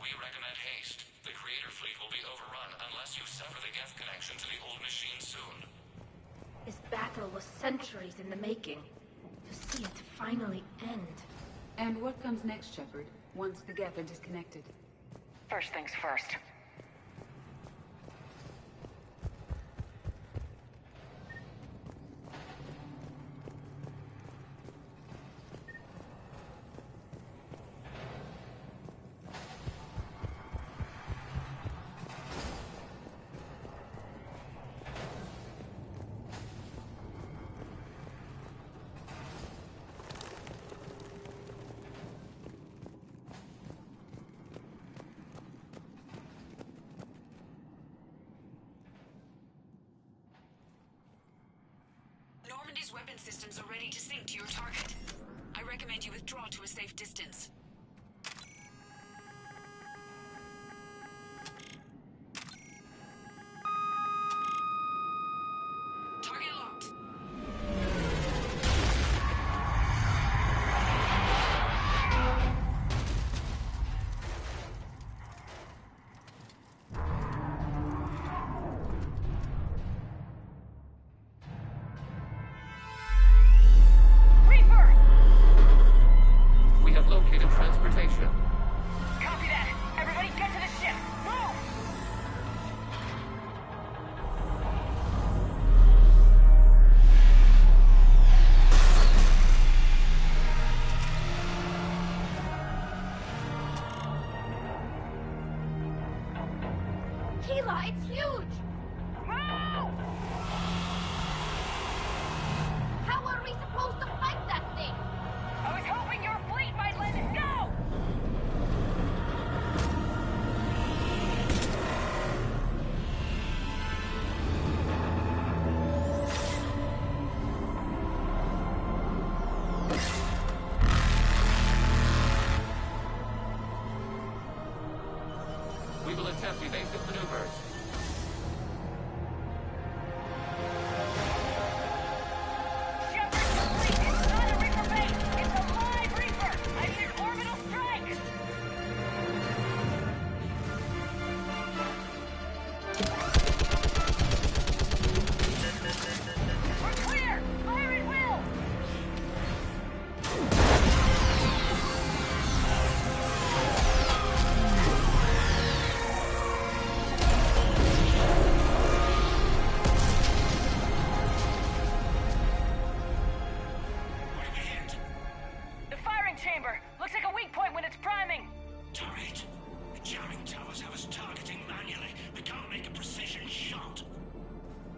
We recommend haste. The Creator fleet will be overrun unless you sever the Geth connection to the old machine soon. This battle was centuries in the making. To see it finally end. And what comes next, Shepard, once the Geth are disconnected? First things first. Normandy's weapon systems are ready to sync to your target. I recommend you withdraw to a safe distance. Target locked. We have located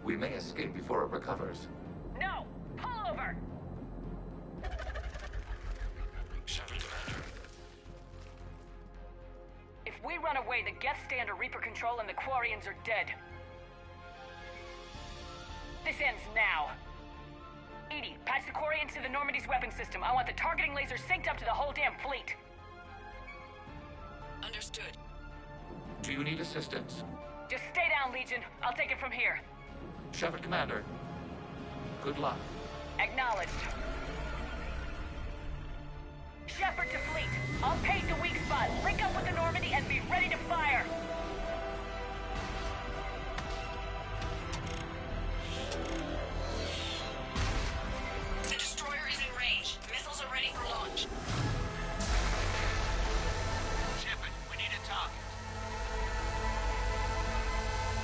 We may escape before it recovers. No! Pull over! Shepard, Commander. If we run away, the Geth stay under Reaper control and the Quarians are dead. This ends now. Edie, patch the Quarians to the Normandy's weapon system. I want the targeting laser synced up to the whole damn fleet. Understood. Do you need assistance? Just stay down, Legion. I'll take it from here. Shepard, Commander. Good luck. Acknowledged. Shepard to fleet. I'll page the weak spot, link up with the Normandy, and be ready to fire. The destroyer is in range. Missiles are ready for launch. Shepard, we need a target.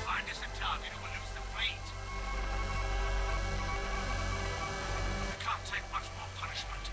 Find us a target or we'll lose the fleet. We can't take much more punishment.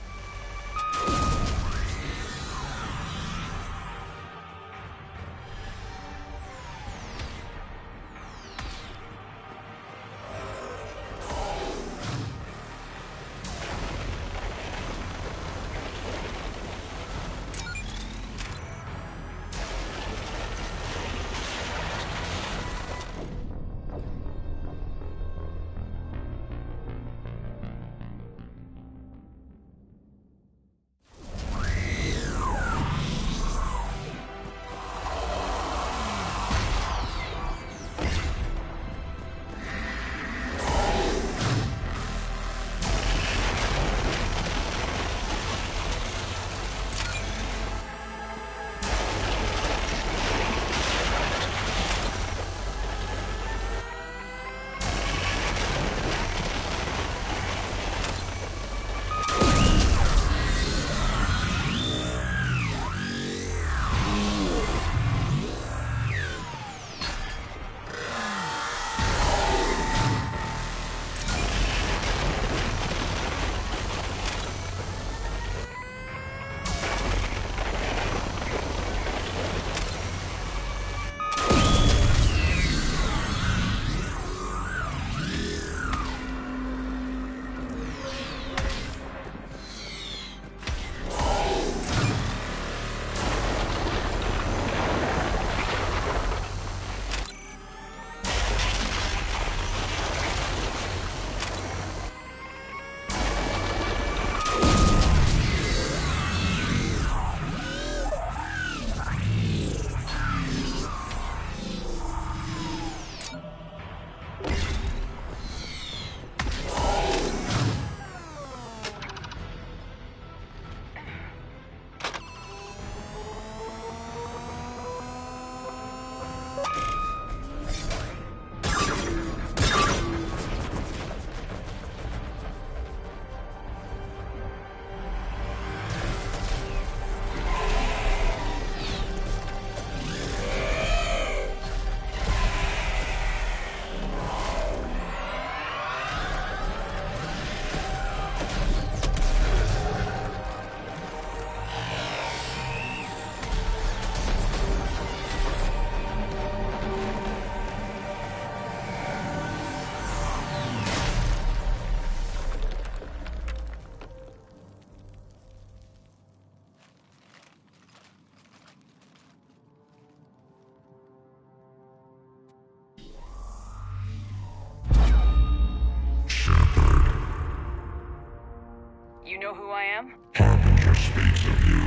You know who I am? Harbinger speaks of you.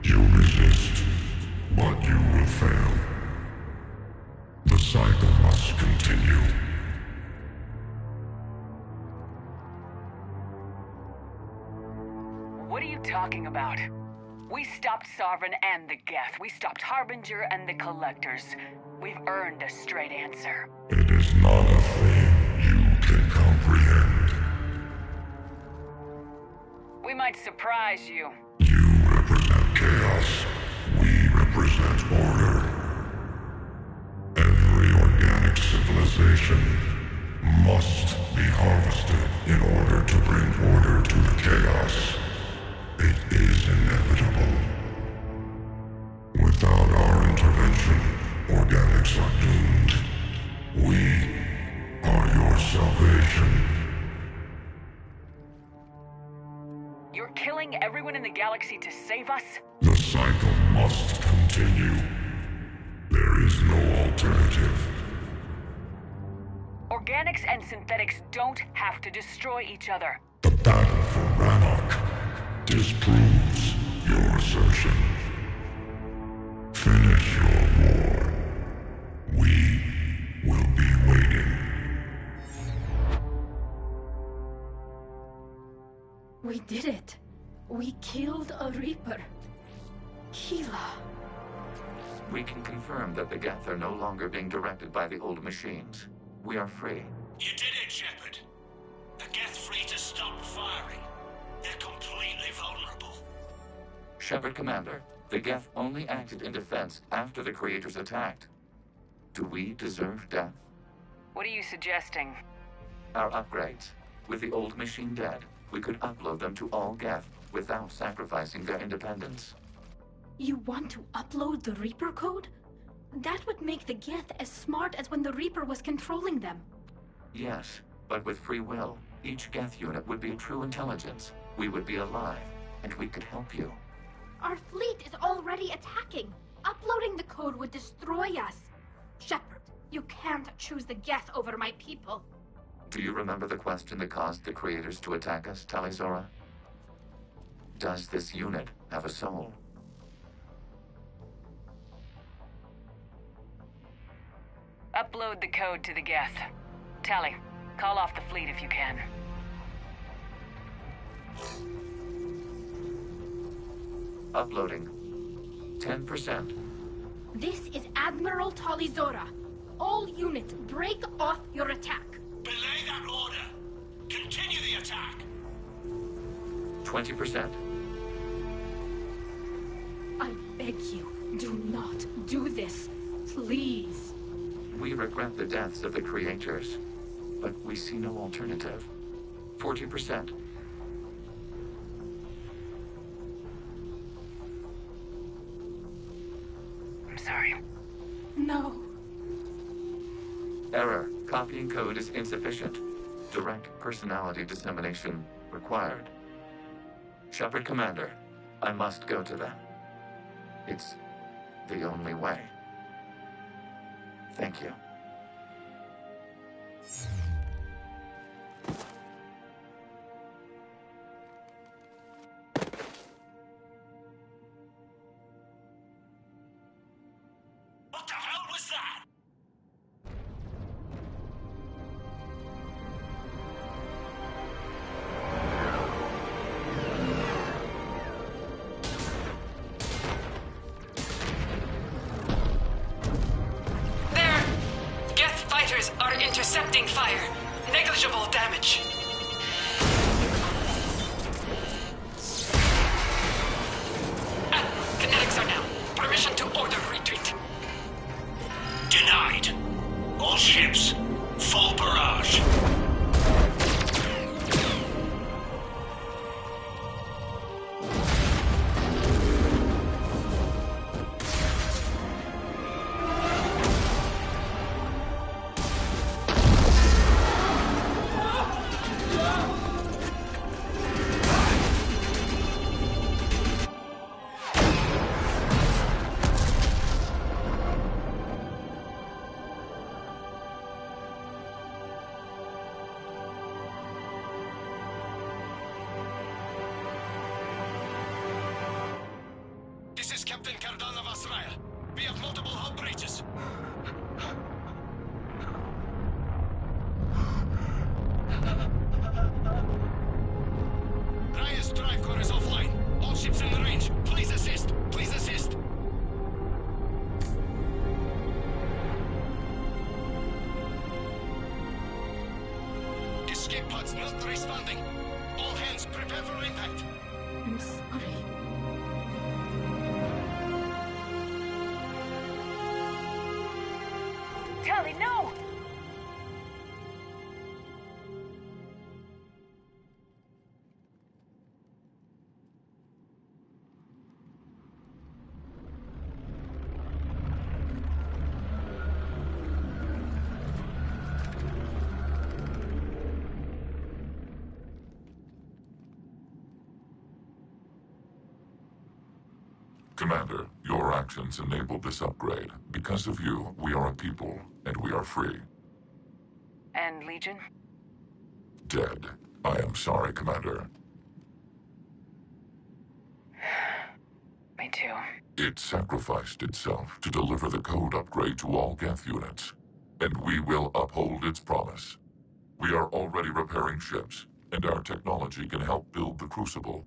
You resist, but you will fail. The cycle must continue. What are you talking about? We stopped Sovereign and the Geth. We stopped Harbinger and the Collectors. We've earned a straight answer. It is not a thing you can comprehend. We might surprise you. You represent chaos. We represent order. Every organic civilization must be harvested in order to bring order to the chaos. It is inevitable. Without our intervention, organics are doomed. We are everyone in the galaxy to save us? The cycle must continue. There is no alternative. Organics and synthetics don't have to destroy each other. The battle for Rannoch disproves your assertion. Finish your war. We will be waiting. We did it. We killed a Reaper. Keela. We can confirm that the Geth are no longer being directed by the old machines. We are free. You did it, Shepard. The Geth fleet has stopped firing. They're completely vulnerable. Shepard Commander, the Geth only acted in defense after the creators attacked. Do we deserve death? What are you suggesting? Our upgrades. With the old machine dead, we could upload them to all Geth without sacrificing their independence. You want to upload the Reaper code? That would make the Geth as smart as when the Reaper was controlling them. Yes, but with free will, each Geth unit would be a true intelligence. We would be alive, and we could help you. Our fleet is already attacking. Uploading the code would destroy us. Shepard, you can't choose the Geth over my people. Do you remember the question that caused the creators to attack us, Talizora? Does this unit have a soul? Upload the code to the Geth. Tally, call off the fleet if you can. Uploading. 10%. This is Admiral Talizora. All units, break off your attack. Belay that order. Continue the attack. 20%. I beg you, do not do this. Please. We regret the deaths of the creators, but we see no alternative. 40%. I'm sorry. No. Error. Copying code is insufficient. Direct personality dissemination required. Shepard Commander, I must go to them. It's the only way. Thank you. What the hell was that? Are intercepting fire. Negligible damage. Kinetics are down. Permission to order retreat. Denied. All ships, full barrage. This is Captain Cardano Vasraya. We have multiple hull breaches. Raya's drive core is offline. All ships in range. Please assist. Please assist. Escape pods not responding. All hands prepare for impact. I'm sorry. Tally, no! Commander, your actions enabled this upgrade. Because of you, we are a people, and we are free. And Legion? Dead. I am sorry, Commander. Me too. It sacrificed itself to deliver the code upgrade to all Geth units, and we will uphold its promise. We are already repairing ships, and our technology can help build the Crucible.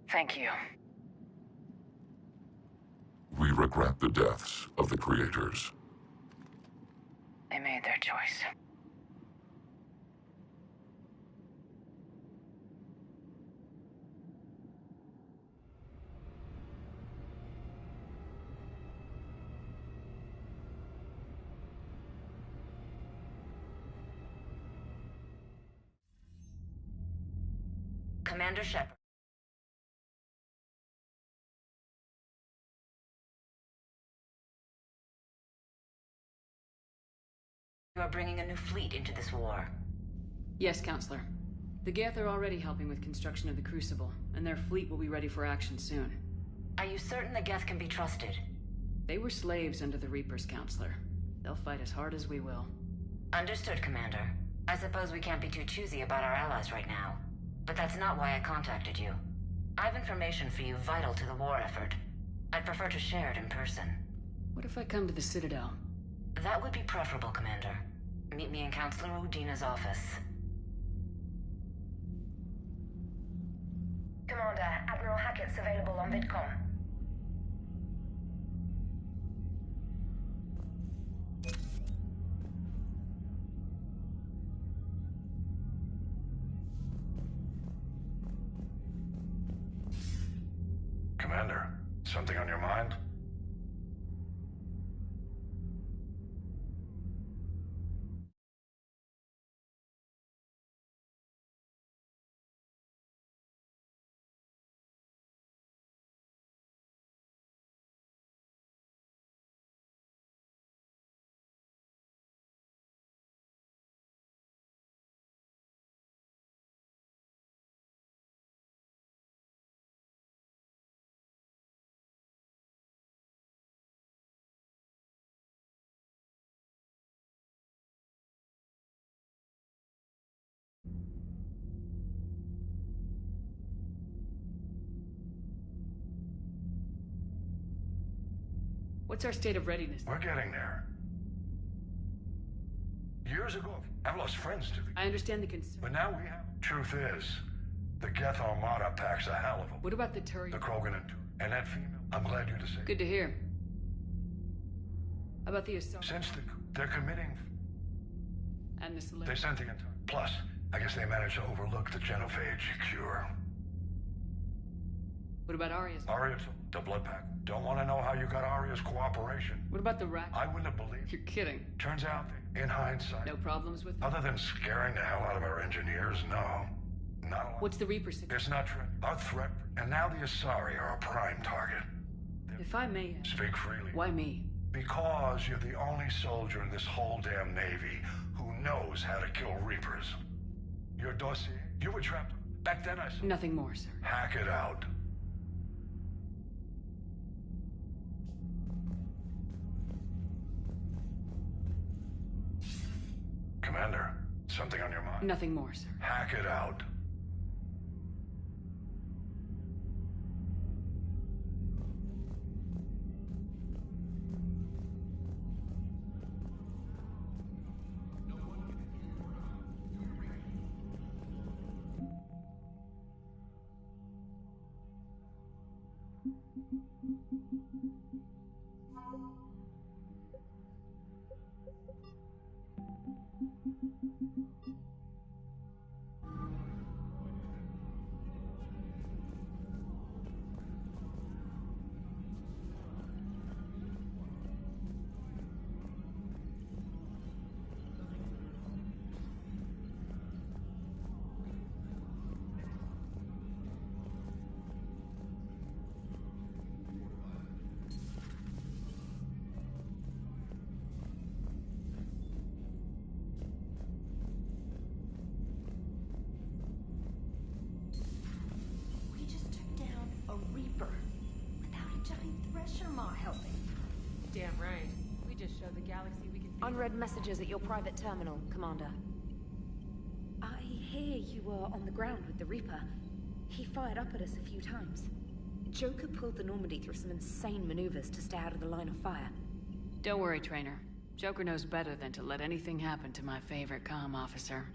Thank you. We regret the deaths of the creators. They made their choice. Commander Shepard. You are bringing a new fleet into this war. Yes, Counselor. The Geth are already helping with construction of the Crucible, and their fleet will be ready for action soon. Are you certain the Geth can be trusted? They were slaves under the Reapers, Counselor. They'll fight as hard as we will. Understood, Commander. I suppose we can't be too choosy about our allies right now. But that's not why I contacted you. I have information for you vital to the war effort. I'd prefer to share it in person. What if I come to the Citadel? That would be preferable, Commander. Meet me in Counselor Udina's office. Commander, Admiral Hackett's available on VidCom. Commander, something on your mind? What's our state of readiness? We're getting there. Years ago, I've lost friends to the... I understand the concern. But now we have... Truth is, the Geth Armada packs a hell of a... What about the Turi? The Krogan and that female. I'm glad you to say. Good to hear. How about the assault? Since they're committing... And the select... They sent the entire... Plus, I guess they managed to overlook the genophage cure. What about Arya's? Arya, the blood pack. Don't want to know how you got Arya's cooperation. What about the rack? I wouldn't have believed. You're kidding. Turns out, in hindsight... No problems with it? Other than scaring the hell out of our engineers, no. Not a lot. What's the Reaper situation? It's not true. Our threat... And now the Asari are a prime target. If I may... Speak freely. Why me? Because you're the only soldier in this whole damn Navy who knows how to kill Reapers. Your dossier... You were trapped... Back then I saw... Nothing more, sir. Hack it out. Commander, something on your mind? Nothing more, sir. Hack it out. Messages at your private terminal, Commander. I hear you were on the ground with the Reaper. He fired up at us a few times. Joker pulled the Normandy through some insane maneuvers to stay out of the line of fire. Don't worry, Trainer. Joker knows better than to let anything happen to my favorite comm officer.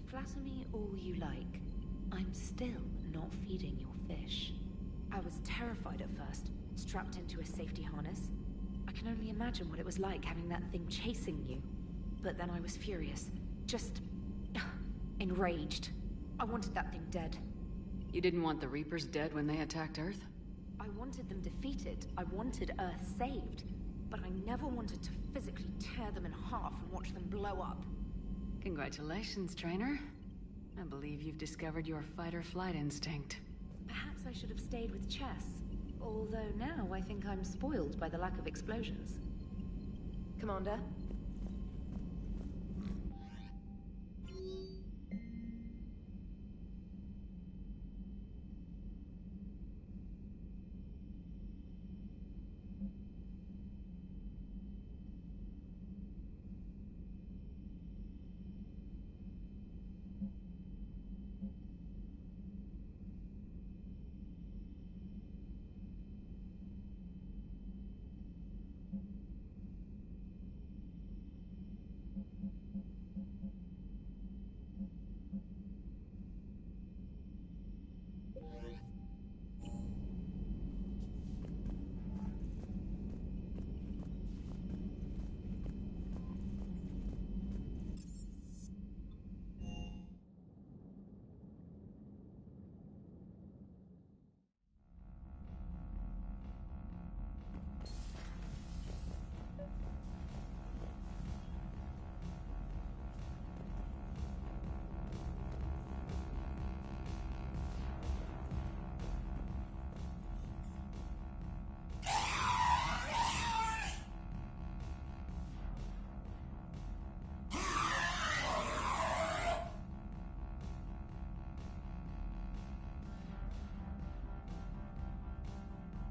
Flatter me all you like. I'm still not feeding your fish. I was terrified at first, strapped into a safety harness. I can only imagine what it was like having that thing chasing you. But then I was furious. Just... enraged. I wanted that thing dead. You didn't want the Reapers dead when they attacked Earth? I wanted them defeated. I wanted Earth saved. But I never wanted to physically tear them in half and watch them blow up. Congratulations, Trainer. I believe you've discovered your fight-or-flight instinct. Perhaps I should have stayed with chess. Although now I think I'm spoiled by the lack of explosions. Commander?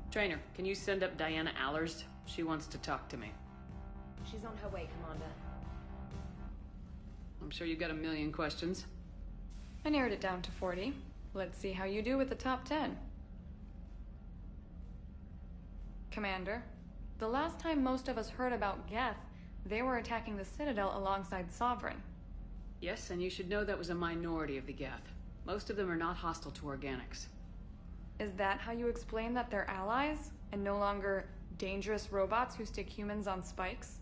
Trainer, can you send up Diana Allers? She wants to talk to me. She's on her way, Commander. I'm sure you've got a million questions. I narrowed it down to 40. Let's see how you do with the top 10. Commander, the last time most of us heard about Geth, they were attacking the Citadel alongside Sovereign. Yes, and you should know that was a minority of the Geth. Most of them are not hostile to organics. Is that how you explain that they're allies, and no longer dangerous robots who stick humans on spikes?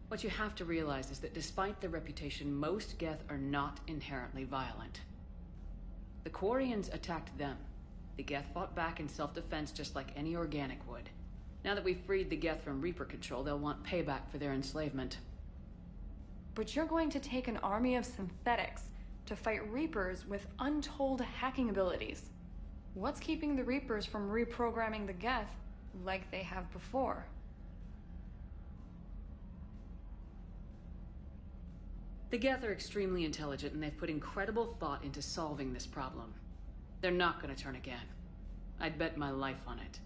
What you have to realize is that despite their reputation, most Geth are not inherently violent. The Quarians attacked them. The Geth fought back in self-defense just like any organic would. Now that we've freed the Geth from Reaper control, they'll want payback for their enslavement. But you're going to take an army of synthetics to fight Reapers with untold hacking abilities. What's keeping the Reapers from reprogramming the Geth like they have before? The Geth are extremely intelligent, and they've put incredible thought into solving this problem. They're not going to turn again. I'd bet my life on it.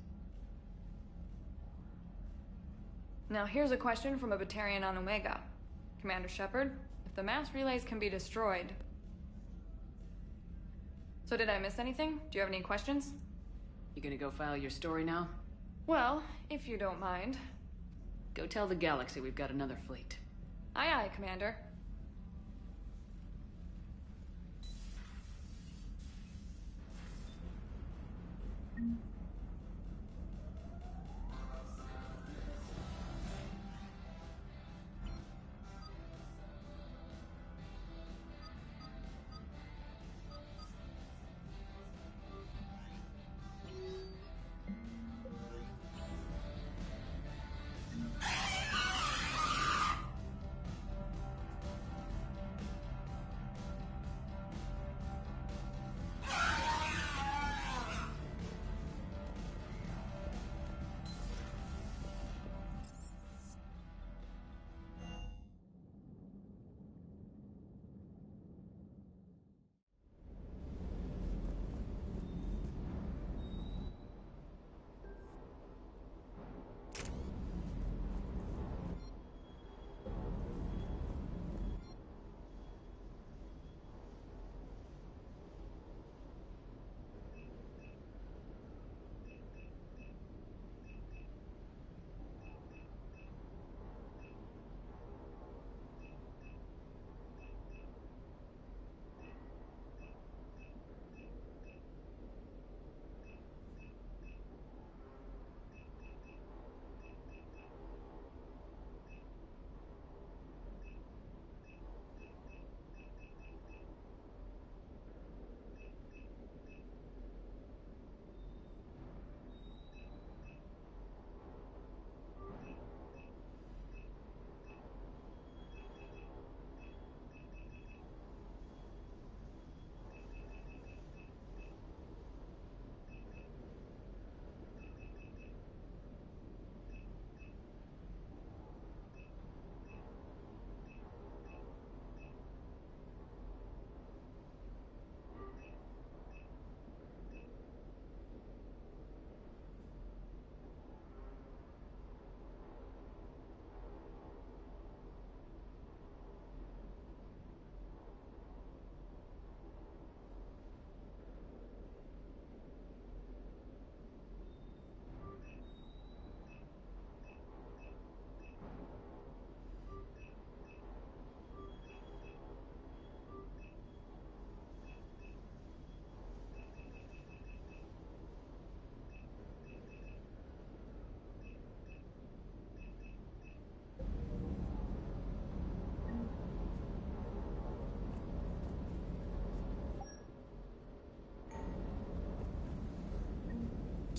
Now here's a question from a Batarian on Omega. Commander Shepard, if the mass relays can be destroyed... So did I miss anything? Do you have any questions? You gonna go file your story now? Well, if you don't mind. Go tell the galaxy we've got another fleet. Aye aye, Commander.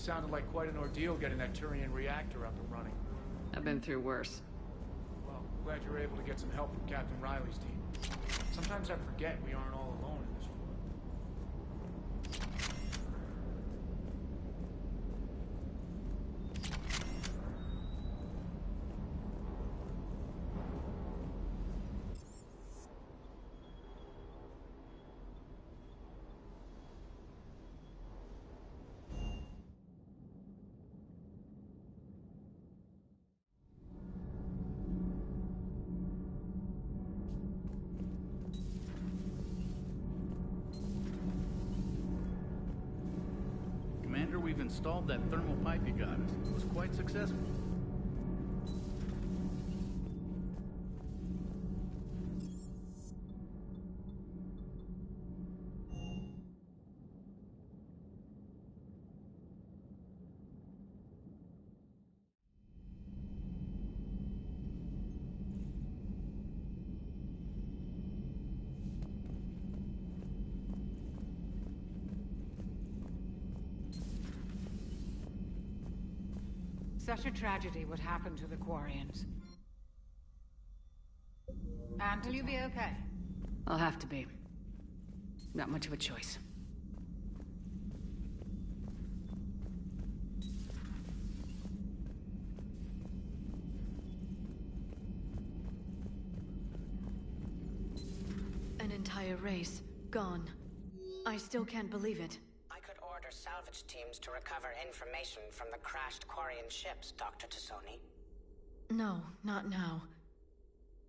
sounded like quite an ordeal getting that Turian reactor up and running. I've been through worse. Well, glad you were able to get some help from Captain Riley's team. Sometimes I forget we aren't all alone in this world. Commander, we've installed that thermal pipe you got us. It was quite successful. Such a tragedy what happened to the Quarians. And will you be okay? I'll have to be. Not much of a choice. An entire race gone. I still can't believe it. I could order salvage teams to recover information from the crashed Quarian ships, Dr. Tassoni. No, not now.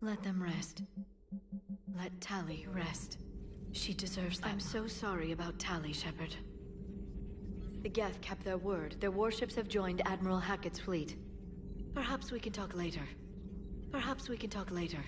Let them rest. Let Tali rest. She deserves that. I'm so sorry about Tali, Shepard. The Geth kept their word. Their warships have joined Admiral Hackett's fleet. Perhaps we can talk later. Perhaps we can talk later.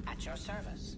At your service.